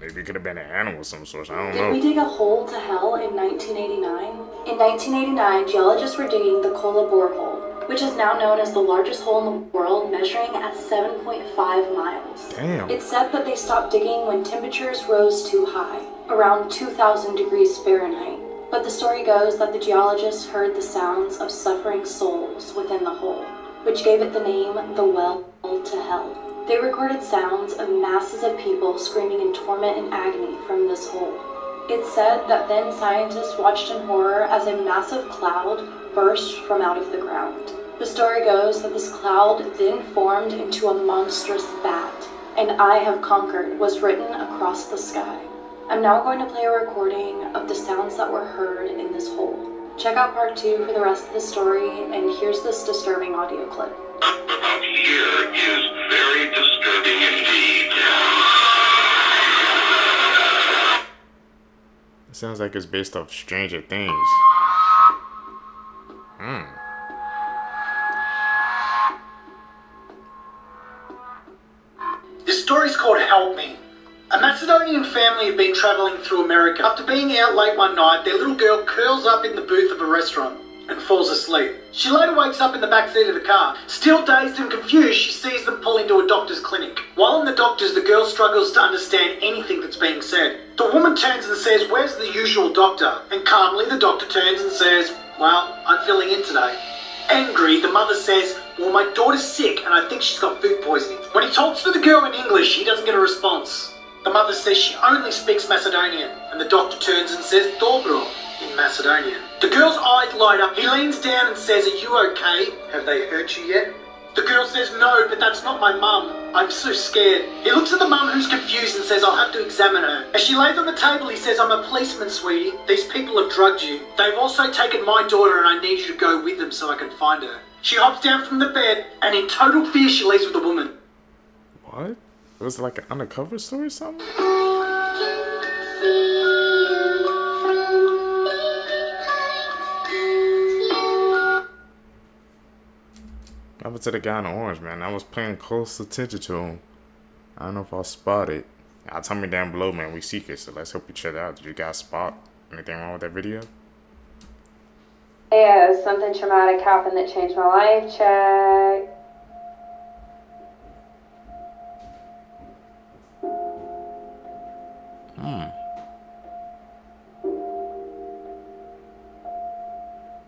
Maybe it could have been an animal of some sort. I don't know. Did we dig a hole to hell in 1989? In 1989, geologists were digging the Kola borehole, which is now known as the largest hole in the world, measuring at 7.5 miles. Damn. It's said that they stopped digging when temperatures rose too high, around 2,000 degrees Fahrenheit. But the story goes that the geologists heard the sounds of suffering souls within the hole, which gave it the name the Well to Hell. They recorded sounds of masses of people screaming in torment and agony from this hole. It's said that then scientists watched in horror as a massive cloud burst from out of the ground. The story goes that this cloud then formed into a monstrous bat, and "I have conquered" was written across the sky. I'm now going to play a recording of the sounds that were heard in this hole. Check out part 2 for the rest of the story, and here's this disturbing audio clip. Here is very disturbing indeed. It sounds like it's based off Stranger Things. This story's called Help Me. A Macedonian family have been travelling through America. After being out late one night, their little girl curls up in the booth of a restaurant and falls asleep. She later wakes up in the back seat of the car. Still dazed and confused, she sees them pull into a doctor's clinic. While in the doctor's, the girl struggles to understand anything that's being said. The woman turns and says, "Where's the usual doctor?" And calmly, the doctor turns and says, "Well, I'm filling in today." Angry, the mother says, "Well, my daughter's sick and I think she's got food poisoning." When he talks to the girl in English, he doesn't get a response. The mother says she only speaks Macedonian, and the doctor turns and says "Dobro" in Macedonian. The girl's eyes light up. He leans down and says, "Are you okay? Have they hurt you yet?" The girl says, "No, but that's not my mum. I'm so scared." He looks at the mum, who's confused, and says, "I'll have to examine her." As she lays on the table, he says, "I'm a policeman, sweetie. These people have drugged you. They've also taken my daughter, and I need you to go with them so I can find her." She hops down from the bed, and in total fear, she leaves with the woman. What? It was like an undercover story or something? What happened to the guy in orange, man? I was paying close attention to him. I don't know if I'll spot it. Y'all tell me down below, man. We secret, so let's hope you check it out. Did you guys spot anything wrong with that video? Yeah, something traumatic happened that changed my life. Check.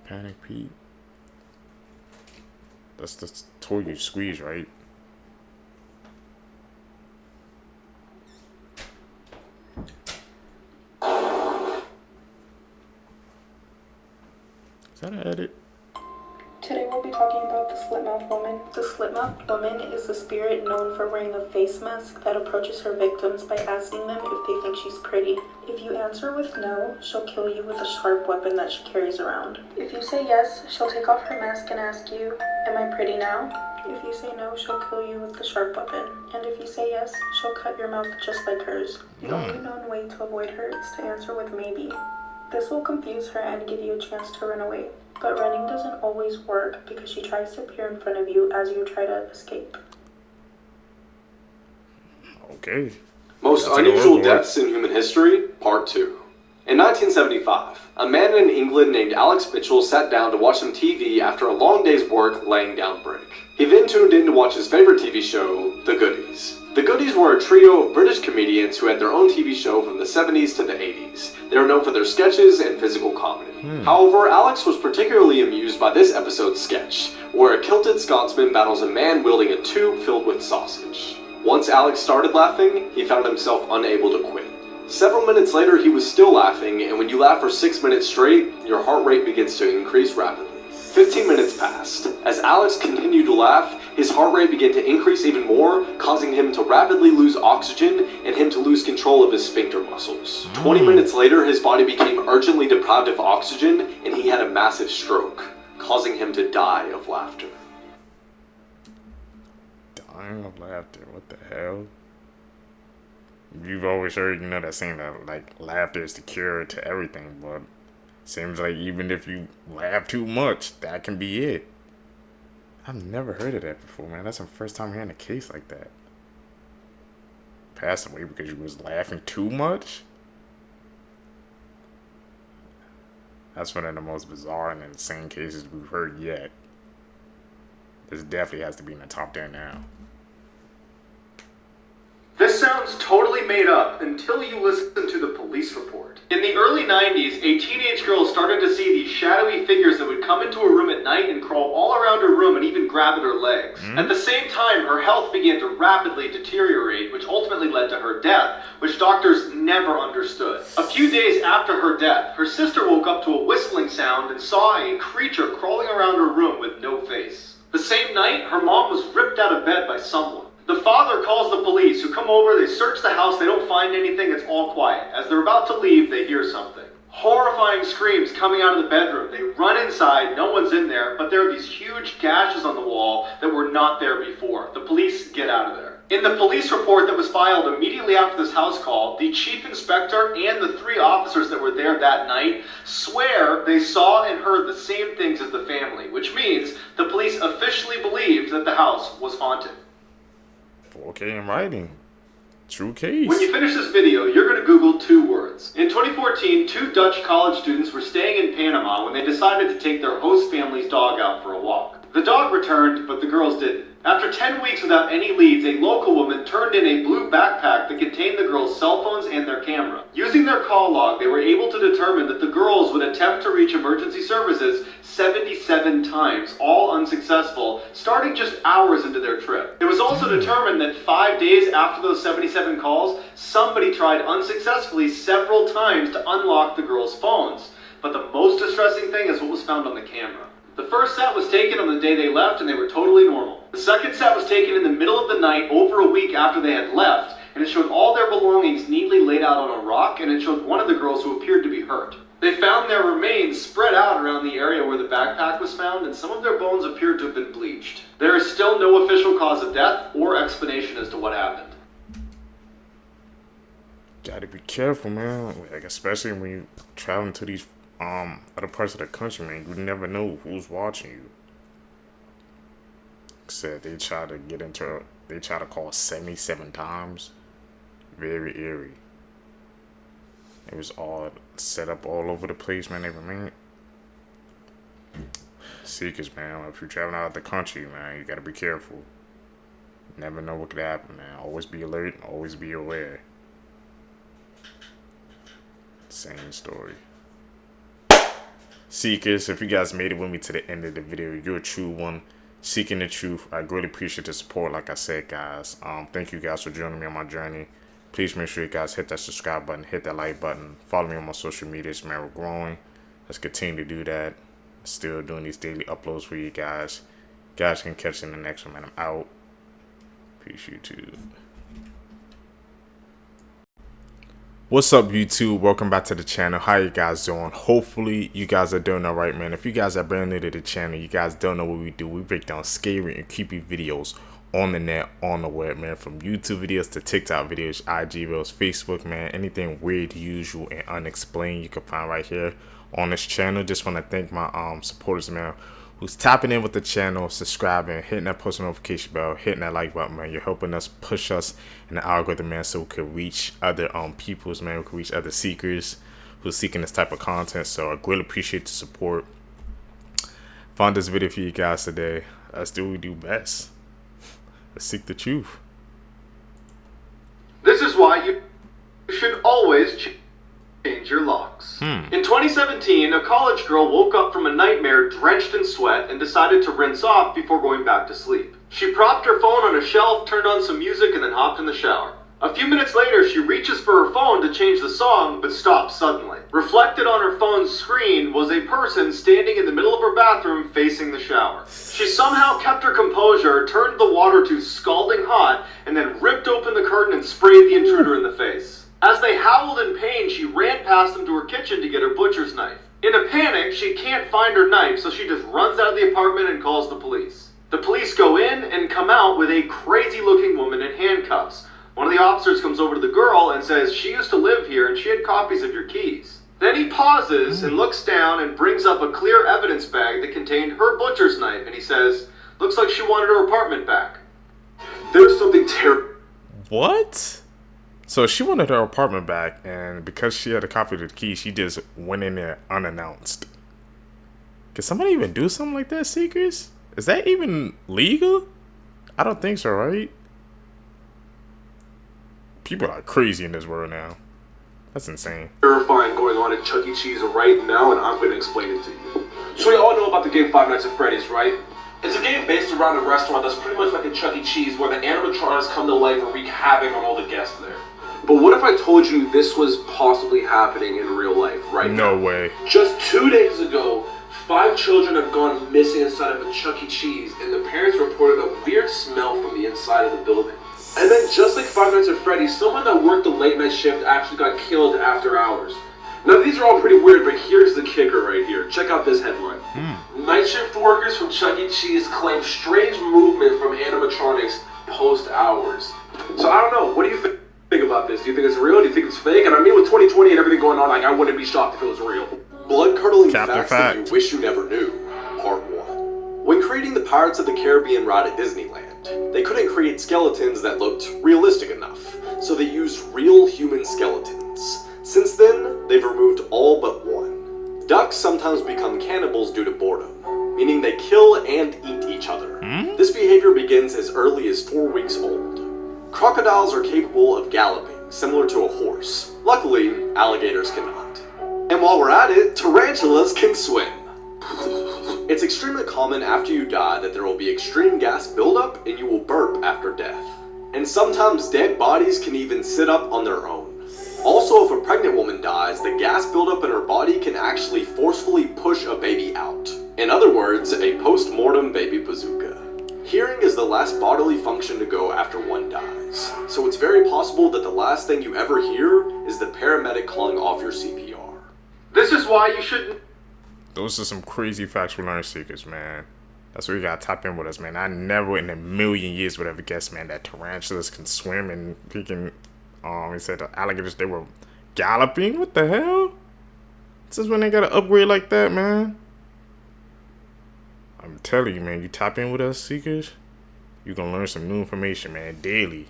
Panic Pete. That's the toy you squeeze, right? Is that an edit? Today we'll be talking about the slit-mouth woman. The slit-mouth woman is a spirit known for wearing a face mask that approaches her victims by asking them if they think she's pretty. If you answer with no, she'll kill you with a sharp weapon that she carries around. If you say yes, she'll take off her mask and ask you, "Am I pretty now?" If you say no, she'll kill you with the sharp weapon. And if you say yes, she'll cut your mouth just like hers. The only known way to avoid her is to answer with maybe. This will confuse her and give you a chance to run away. But running doesn't always work because she tries to appear in front of you as you try to escape. Okay. Most unusual deaths in human history, Part 2. In 1975, a man in England named Alex Mitchell sat down to watch some TV after a long day's work laying down break. He then tuned in to watch his favorite TV show, The Goodies. The Goodies were a trio of British comedians who had their own TV show from the 70s to the 80s. They were known for their sketches and physical comedy. However, Alex was particularly amused by this episode's sketch, where a kilted Scotsman battles a man wielding a tube filled with sausage. Once Alex started laughing, he found himself unable to quit. Several minutes later, he was still laughing, and when you laugh for 6 minutes straight, your heart rate begins to increase rapidly. 15 minutes passed. As Alex continued to laugh, his heart rate began to increase even more, causing him to rapidly lose oxygen and him to lose control of his sphincter muscles. 20 minutes later, his body became urgently deprived of oxygen, and he had a massive stroke, causing him to die of laughter. Dying of laughter? What the hell? You've always heard, you know, that saying that, like, laughter is the cure to everything, but seems like even if you laugh too much, that can be it. I've never heard of that before, man. That's the first time hearing a case like that. Passed away because you was laughing too much? That's one of the most bizarre and insane cases we've heard yet. This definitely has to be in the top 10 now. This sounds totally made up until you listen to the police report. In the early 90s, a teenage girl started to see these shadowy figures that would come into a room at night and crawl all around her room and even grab at her legs. At the same time, her health began to rapidly deteriorate, which ultimately led to her death, which doctors never understood. A few days after her death, her sister woke up to a whistling sound and saw a creature crawling around her room with no face. The same night, her mom was ripped out of bed by someone. The father calls the police, who come over, they search the house, they don't find anything, it's all quiet. As they're about to leave, they hear something. Horrifying screams coming out of the bedroom. They run inside, no one's in there, but there are these huge gashes on the wall that were not there before. The police get out of there. In the police report that was filed immediately after this house call, the chief inspector and the 3 officers that were there that night swear they saw and heard the same things as the family, which means the police officially believed that the house was haunted. Okay, in writing. True case. When you finish this video, you're going to Google 2 words. In 2014, 2 Dutch college students were staying in Panama when they decided to take their host family's dog out for a walk. The dog returned, but the girls didn't. After 10 weeks without any leads, a local woman turned in a blue backpack that contained the girls' cell phones and their camera. Using their call log, they were able to determine that the girls would attempt to reach emergency services 77 times, all unsuccessful, starting just hours into their trip. It was also determined that 5 days after those 77 calls, somebody tried unsuccessfully several times to unlock the girls' phones. But the most distressing thing is what was found on the camera. The first set was taken on the day they left and they were totally normal. The second set was taken in the middle of the night over a week after they had left, and it showed all their belongings neatly laid out on a rock, and it showed one of the girls who appeared to be hurt. They found their remains spread out around the area where the backpack was found, and some of their bones appeared to have been bleached. There is still no official cause of death or explanation as to what happened. Gotta be careful, man. Like, especially when you traveling to these other parts of the country, man. You never know who's watching you. Said they try to call 77 times. Very eerie. It was all set up all over the place, man. They remain. Seekers, man. If you're traveling out of the country, man, you gotta be careful. Never know what could happen, man. Always be alert, always be aware. Same story. Seekers, if you guys made it with me to the end of the video, you're a true one. Seeking the truth. I greatly appreciate the support, like I said, guys. Thank you guys for joining me on my journey. Please make sure you guys hit that subscribe button, hit that like button. Follow me on my social medias, man. We're growing. Let's continue to do that. Still doing these daily uploads for you guys. Guys can catch you in the next one, man. I'm out. Peace, YouTube. What's up, YouTube? Welcome back to the channel. How you guys doing? Hopefully you guys are doing alright, man. If you guys are brand new to the channel, you guys don't know what we do. We break down scary and creepy videos on the net, on the web, man. From YouTube videos to TikTok videos, IG reels, Facebook, man. Anything weird, usual, and unexplained you can find right here on this channel. Just want to thank my supporters, man, who's tapping in with the channel, subscribing, hitting that post notification bell, hitting that like button, man. You're helping us push us in the algorithm, man, so we could reach other peoples, man. We could reach other seekers who's seeking this type of content. So I really appreciate the support. Found this video for you guys today. Let's do what we do best. Let's seek the truth. This is why you should always change your locks. In 2017, a college girl woke up from a nightmare drenched in sweat and decided to rinse off before going back to sleep. She propped her phone on a shelf, turned on some music, and then hopped in the shower. A few minutes later, she reaches for her phone to change the song, but stops suddenly. Reflected on her phone's screen was a person standing in the middle of her bathroom facing the shower. She somehow kept her composure, turned the water to scalding hot, and then ripped open the curtain and sprayed the intruder in the face. As they howled in pain, she ran past them to her kitchen to get her butcher's knife. In a panic, she can't find her knife, so she just runs out of the apartment and calls the police. The police go in and come out with a crazy-looking woman in handcuffs. One of the officers comes over to the girl and says she used to live here and she had copies of your keys. Then he pauses and looks down and brings up a clear evidence bag that contained her butcher's knife, and he says, "Looks like she wanted her apartment back." There's something terrible. What? So she wanted her apartment back, and because she had a copy of the key, she just went in there unannounced. Can somebody even do something like that, Seekers? Is that even legal? I don't think so, right? People are crazy in this world now. That's insane. Terrifying going on at Chuck E. Cheese right now, and I'm going to explain it to you. So we all know about the game Five Nights at Freddy's, right? It's a game based around a restaurant that's pretty much like a Chuck E. Cheese, where the animatronics come to life and wreak havoc on all the guests there. But what if I told you this was possibly happening in real life right now? No way. Just 2 days ago, 5 children have gone missing inside of a Chuck E. Cheese, and the parents reported a weird smell from the inside of the building. And then, just like Five Nights at Freddy's, someone that worked the late night shift actually got killed after hours. Now, these are all pretty weird, but here's the kicker right here. Check out this headline. Night shift workers from Chuck E. Cheese claim strange movement from animatronics post-hours. So, I don't know. What do you think about this? Do you think it's real? Do you think it's fake? And I mean, with 2020 and everything going on, like, I wouldn't be shocked if it was real. Blood-curdling facts that you wish you never knew. Part 1. When creating the Pirates of the Caribbean ride at Disneyland, they couldn't create skeletons that looked realistic enough, so they used real human skeletons. Since then, they've removed all but one. Ducks sometimes become cannibals due to boredom, meaning they kill and eat each other. This behavior begins as early as 4 weeks old. Crocodiles are capable of galloping, similar to a horse. Luckily, alligators cannot. And while we're at it, tarantulas can swim. It's extremely common after you die that there will be extreme gas buildup and you will burp after death. And sometimes dead bodies can even sit up on their own. Also, if a pregnant woman dies, the gas buildup in her body can actually forcefully push a baby out. In other words, a post-mortem baby bazooka. Hearing is the last bodily function to go after one dies. So it's very possible that the last thing you ever hear is the paramedic calling off your CPR. This is why you shouldn't. Those are some crazy facts we learn, Seekers, man. That's where you gotta tap in with us, man. I never in a million years would ever guess, man, that tarantulas can swim and freaking, he said the alligators, they were galloping? What the hell? This is when they got an upgrade like that, man. I'm telling you, man, you tap in with us, Seekers, you're gonna learn some new information, man, daily.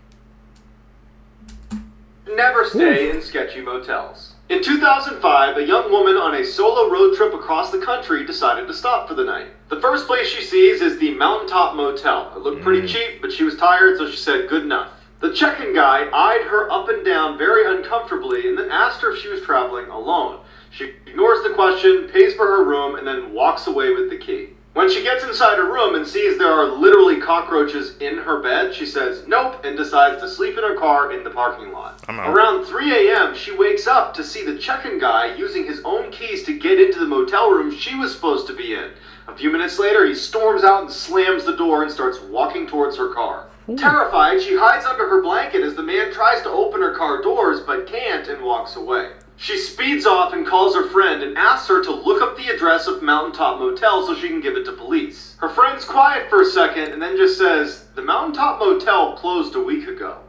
Never stay in sketchy motels. In 2005, a young woman on a solo road trip across the country decided to stop for the night. The first place she sees is the Mountaintop Motel. It looked pretty cheap, but she was tired, so she said good enough. The check-in guy eyed her up and down very uncomfortably and then asked her if she was traveling alone. She ignores the question, pays for her room, and then walks away with the key. When she gets inside her room and sees there are literally cockroaches in her bed, she says nope and decides to sleep in her car in the parking lot. Around 3 a.m., she wakes up to see the check-in guy using his own keys to get into the motel room she was supposed to be in. A few minutes later, he storms out and slams the door and starts walking towards her car. Terrified, she hides under her blanket as the man tries to open her car doors but can't and walks away. She speeds off and calls her friend and asks her to look up the address of Mountaintop Motel so she can give it to police. Her friend's quiet for a second and then just says, "The Mountaintop Motel closed a week ago.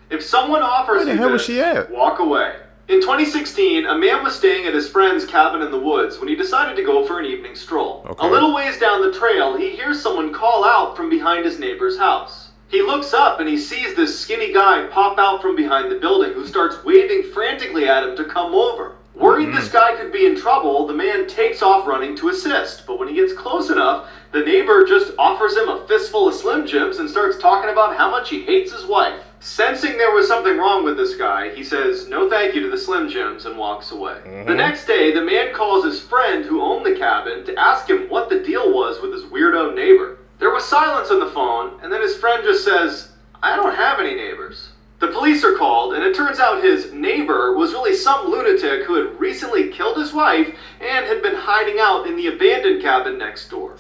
If someone offers you this, walk away." In 2016, a man was staying at his friend's cabin in the woods when he decided to go for an evening stroll. A little ways down the trail, he hears someone call out from behind his neighbor's house. He looks up and he sees this skinny guy pop out from behind the building who starts waving frantically at him to come over. Worried this guy could be in trouble, the man takes off running to assist, but when he gets close enough, the neighbor just offers him a fistful of Slim Jims and starts talking about how much he hates his wife. Sensing there was something wrong with this guy, he says no thank you to the Slim Jims and walks away. The next day, the man calls his friend who owned the cabin to ask him what the deal was with his weirdo neighbor. There was silence on the phone, and then his friend just says, "I don't have any neighbors." The police are called, and it turns out his neighbor was really some lunatic who had recently killed his wife and had been hiding out in the abandoned cabin next door.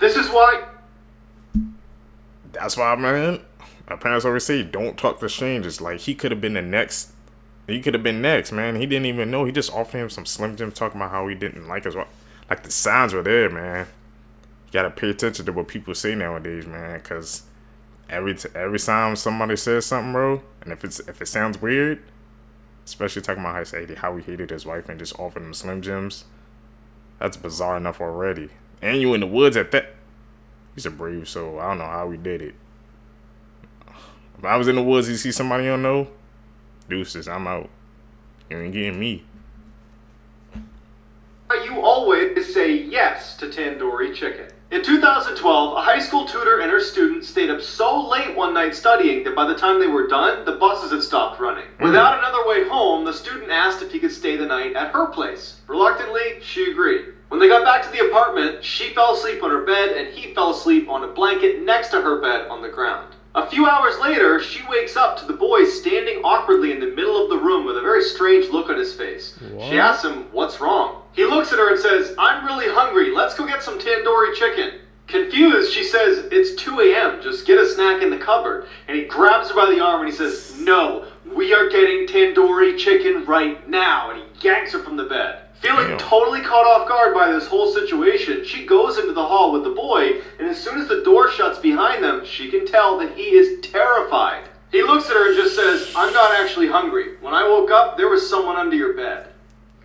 This is why... That's why, man, my parents always say, don't talk to strangers. Like, he could have been the next... He could have been next, man. He didn't even know. He just offered him some Slim Jim talking about how he didn't like his wife. Like, the signs were there, man. You gotta pay attention to what people say nowadays, man, because every time somebody says something, bro, and if it sounds weird, especially talking about how he hated his wife and just offered him Slim Jims, that's bizarre enough already. And you in the woods at that. He's a brave soul. I don't know how he did it. If I was in the woods, you see somebody you don't know, deuces, I'm out. You ain't getting me. You always say yes to tandoori chicken. In 2012, a high school tutor and her student stayed up so late one night studying that by the time they were done, the buses had stopped running. Without another way home, the student asked if he could stay the night at her place. Reluctantly, she agreed. When they got back to the apartment, she fell asleep on her bed and he fell asleep on a blanket next to her bed on the ground. A few hours later, she wakes up to the boy standing awkwardly in the middle of the room with a very strange look on his face. What? She asks him, "What's wrong?" He looks at her and says, "I'm really hungry. Let's go get some tandoori chicken." Confused, she says, "It's 2 a.m. Just get a snack in the cupboard." And he grabs her by the arm and he says, "No, we are getting tandoori chicken right now." And he yanks her from the bed. Feeling totally caught off guard by this whole situation, she goes into the hall with the boy, and as soon as the door shuts behind them, she can tell that he is terrified. He looks at her and just says, "I'm not actually hungry. When I woke up, there was someone under your bed."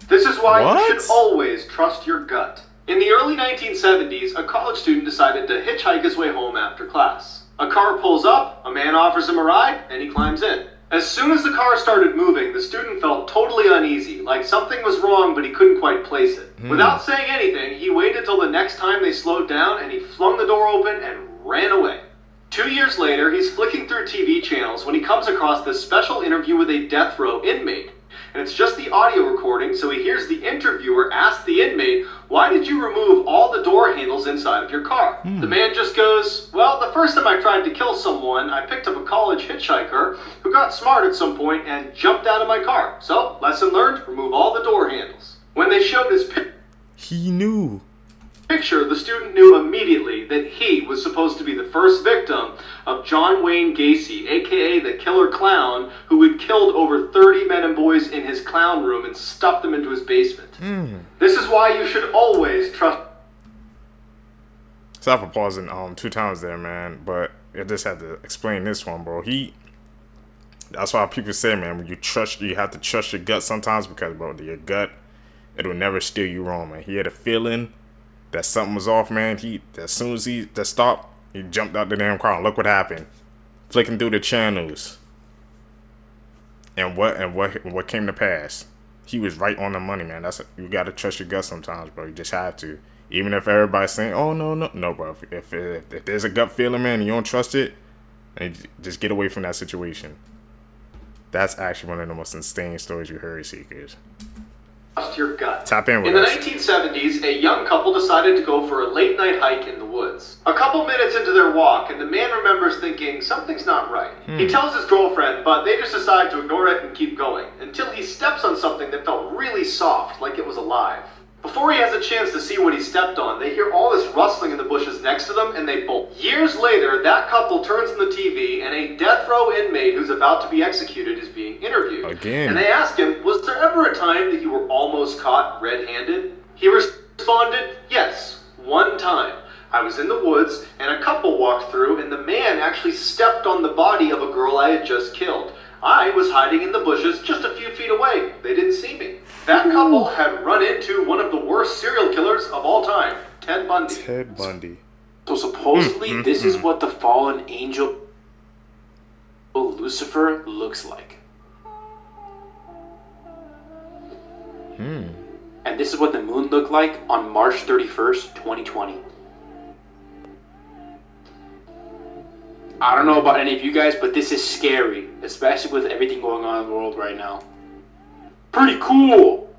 This is why you should always trust your gut. In the early 1970s, a college student decided to hitchhike his way home after class. A car pulls up, a man offers him a ride, and he climbs in. As soon as the car started moving, the student felt totally uneasy, like something was wrong but he couldn't quite place it. Without saying anything, he waited till the next time they slowed down and he flung the door open and ran away. 2 years later, he's flicking through TV channels when he comes across this special interview with a death row inmate. And it's just the audio recording, so he hears the interviewer ask the inmate, "Why did you remove all the door handles inside of your car?" The man just goes, "Well, the first time I tried to kill someone, I picked up a college hitchhiker who got smart at some point and jumped out of my car. So, lesson learned, remove all the door handles." When they showed his he knew. picture, the student knew immediately that he was supposed to be the first victim of John Wayne Gacy, aka the Killer Clown, who had killed over 30 men and boys in his clown room and stuffed them into his basement. This is why you should always trust... Sorry for pausing 2 times there, man, but I just had to explain this one, bro. That's why people say, man, when you have to trust your gut sometimes, because, bro, your gut, it'll never steer you wrong, man. He had a feeling that something was off, man. As soon as he stopped, he jumped out the damn car. And look what happened. Flicking through the channels. And what came to pass? he was right on the money, man. You gotta trust your gut sometimes, bro. You just have to. Even if everybody's saying, "Oh no, bro." If there's a gut feeling, man, and you don't trust it, then just get away from that situation. That's actually one of the most insane stories you heard, Seekers. Trust your gut. Tap in with In the us. 1970s, a young couple decided to go for a late-night hike in the woods. A couple minutes into their walk, and the man remembers thinking, something's not right. He tells his girlfriend, but they just decide to ignore it and keep going, until he steps on something that felt really soft, like it was alive. Before he has a chance to see what he stepped on, they hear all this rustling in the bushes next to them, and they bolt. Years later, that couple turns on the TV, and a death row inmate who's about to be executed is being interviewed. Again. And they ask him, was there ever a time that you were almost caught red-handed? He responded, yes, one time. I was in the woods, and a couple walked through, and the man actually stepped on the body of a girl I had just killed. I was hiding in the bushes just a few feet away. They didn't see me. That couple had run into one of the worst serial killers of all time, Ted Bundy. Ted Bundy. So supposedly this is what the fallen angel Lucifer looks like. And this is what the moon looked like on March 31st, 2020. I don't know about any of you guys, but this is scary, especially with everything going on in the world right now. Pretty cool!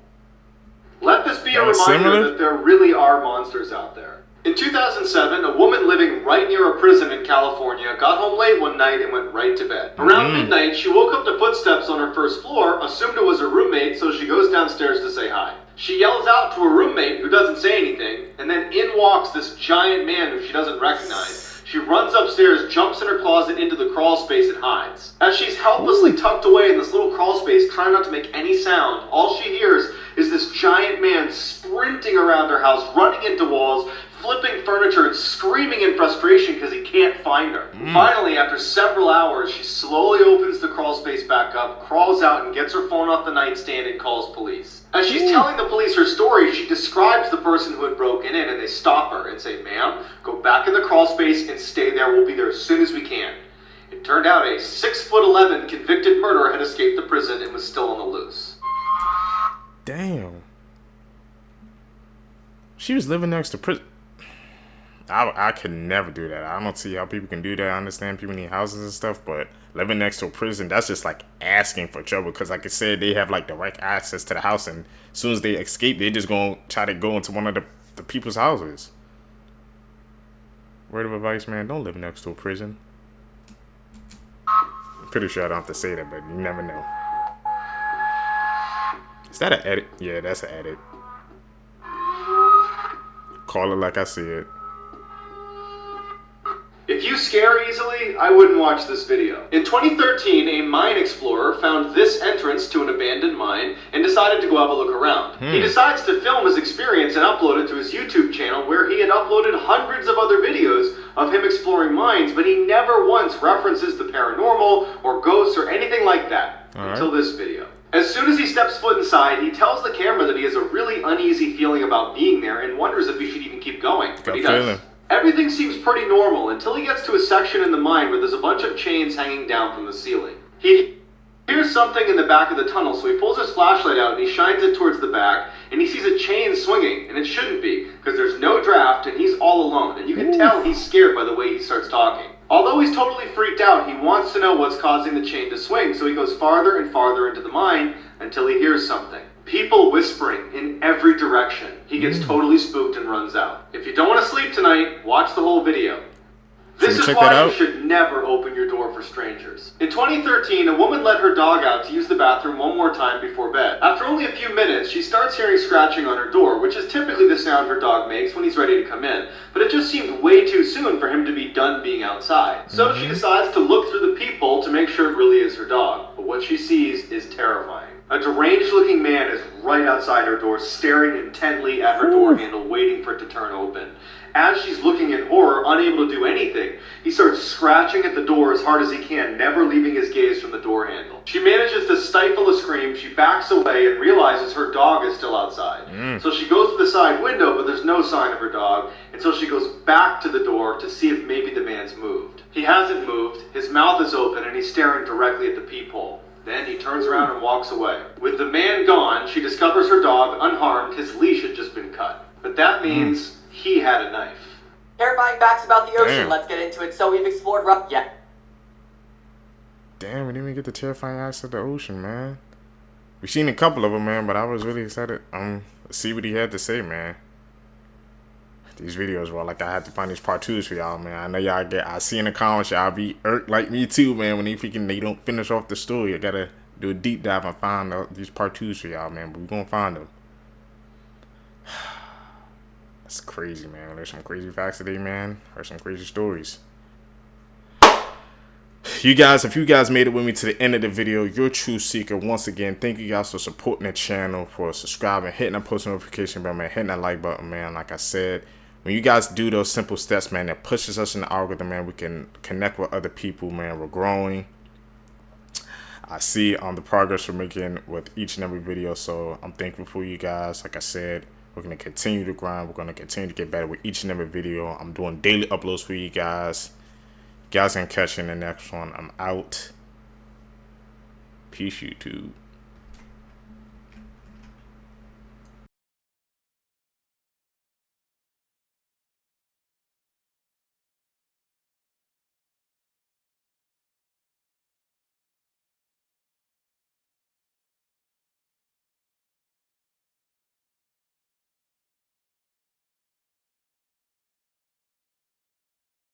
Let this be a reminder that there really are monsters out there. In 2007, a woman living right near a prison in California got home late one night and went right to bed. Around midnight, she woke up to footsteps on her first floor, assumed it was her roommate, so she goes downstairs to say hi. She yells out to her roommate, who doesn't say anything, and then in walks this giant man who she doesn't recognize. She runs upstairs, jumps in her closet into the crawl space and hides. As she's helplessly tucked away in this little crawl space, trying not to make any sound, all she hears is this giant man sprinting around her house, running into walls, flipping furniture, and screaming in frustration because he can't find her. Finally, after several hours, she slowly opens the crawl space back up, crawls out, and gets her phone off the nightstand and calls police. As she's telling the police her story, she describes the person who had broken in, and they stop her and say, "Ma'am, go back in the crawl space and stay there. We'll be there as soon as we can." It turned out a 6'11" convicted murderer had escaped the prison and was still on the loose. Damn. She was living next to prison. I could never do that. I don't see how people can do that. I understand people need houses and stuff, but living next to a prison, that's just like asking for trouble. Because like I said, they have like direct access to the house, and as soon as they escape, they just gonna try to go into one of the people's houses. Word of advice, man, don't live next to a prison. I'm pretty sure I don't have to say that, but you never know. Is that an edit? Yeah, that's an edit. Call it like I see it. If you scare easily, I wouldn't watch this video. In 2013, a mine explorer found this entrance to an abandoned mine and decided to go have a look around. He decides to film his experience and upload it to his YouTube channel, where he had uploaded hundreds of other videos of him exploring mines, but he never once references the paranormal or ghosts or anything like that until this video. As soon as he steps foot inside, he tells the camera that he has a really uneasy feeling about being there and wonders if he should even keep going. But he does. Everything seems pretty normal until he gets to a section in the mine where there's a bunch of chains hanging down from the ceiling. He hears something in the back of the tunnel, so he pulls his flashlight out and he shines it towards the back, and he sees a chain swinging, and it shouldn't be, because there's no draft and he's all alone, and you can tell he's scared by the way he starts talking. Although he's totally freaked out, he wants to know what's causing the chain to swing, so he goes farther and farther into the mine until he hears something. People whispering in every direction. He gets totally spooked and runs out. If you don't want to sleep tonight, watch the whole video. This is why you should never open your door for strangers. In 2013, a woman let her dog out to use the bathroom one more time before bed. After only a few minutes, she starts hearing scratching on her door, which is typically the sound her dog makes when he's ready to come in. But it just seemed way too soon for him to be done being outside. So she decides to look through the peephole to make sure it really is her dog. But what she sees is terrifying. A deranged-looking man is right outside her door, staring intently at her door handle, waiting for it to turn open. As she's looking in horror, unable to do anything, he starts scratching at the door as hard as he can, never leaving his gaze from the door handle. She manages to stifle a scream, she backs away and realizes her dog is still outside. So she goes to the side window, but there's no sign of her dog, and so she goes back to the door to see if maybe the man's moved. He hasn't moved, his mouth is open, and he's staring directly at the peephole. Then he turns around and walks away. With the man gone, she discovers her dog unharmed. His leash had just been cut. But that means he had a knife. Terrifying facts about the ocean. Damn. Let's get into it. So we've explored Damn, we didn't even get the terrifying acts of the ocean, man. We've seen a couple of them, man, but I was really excited to see what he had to say, man. These videos were like, I had to find these part 2s for y'all, man. I know y'all I see in the comments, y'all be irked like me too, man, when they don't finish off the story. I gotta do a deep dive and find these part 2s for y'all, man, but we're gonna find them. That's crazy, man. There's some crazy facts today, man. There's some crazy stories. You guys, if you guys made it with me to the end of the video, you're a true seeker. Once again, thank you guys for supporting the channel, for subscribing, hitting that post notification bell, man, hitting that like button, man. Like I said, when you guys do those simple steps, man, that pushes us in the algorithm, man, we can connect with other people, man. We're growing. I see the progress we're making with each and every video, so I'm thankful for you guys. Like I said, we're going to continue to grind. We're going to continue to get better with each and every video. I'm doing daily uploads for you guys. You guys can catch you in the next one. I'm out. Peace, YouTube.